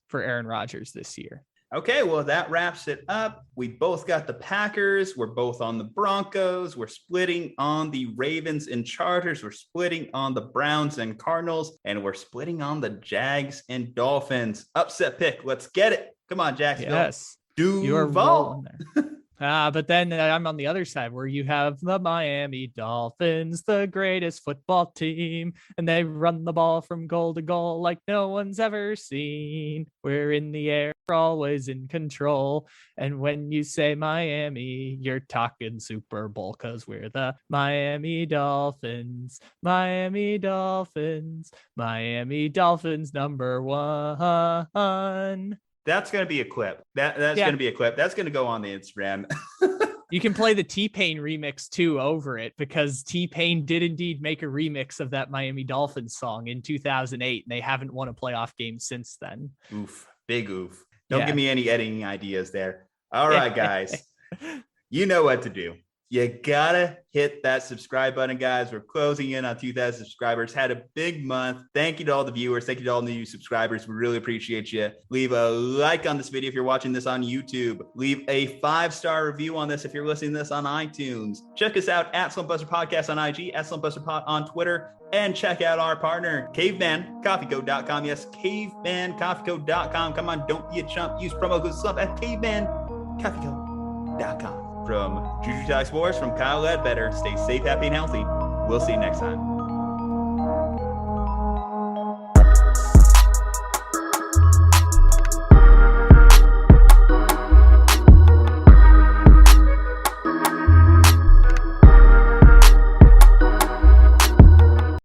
for Aaron Rodgers this year. Okay, well, that wraps it up. We both got the Packers. We're both on the Broncos. We're splitting on the Ravens and Chargers. We're splitting on the Browns and Cardinals. And we're splitting on the Jags and Dolphins. Upset pick. Let's get it. Come on, Jacksonville. Yes. You're rolling there. But then I'm on the other side where you have the Miami Dolphins, the greatest football team, and they run the ball from goal to goal like no one's ever seen. We're in the air, always in control. And when you say Miami, you're talking Super Bowl, because we're the Miami Dolphins, Miami Dolphins, Miami Dolphins #1. That's going to be a clip. That's going to be a clip. That's going to go on the Instagram. You can play the T-Pain remix too over it, because T-Pain did indeed make a remix of that Miami Dolphins song in 2008, and they haven't won a playoff game since then. Oof. Big oof. Don't give me any editing ideas there. All right, guys. You know what to do. You gotta hit that subscribe button, guys. We're closing in on 2,000 subscribers. Had a big month. Thank you to all the viewers. Thank you to all the new subscribers. We really appreciate you. Leave a like on this video if you're watching this on YouTube. Leave a 5-star review on this if you're listening to this on iTunes. Check us out at Slumpbuster Podcast on IG, at Slumpbuster Pod on Twitter, and check out our partner, cavemancoffeeco.com. Yes, cavemancoffeeco.com. Come on, don't be a chump. Use promo code SLUMP at cavemancoffeeco.com. From Juju Talk Sports, from Kyle Ledbetter, stay safe, happy, and healthy. We'll see you next time.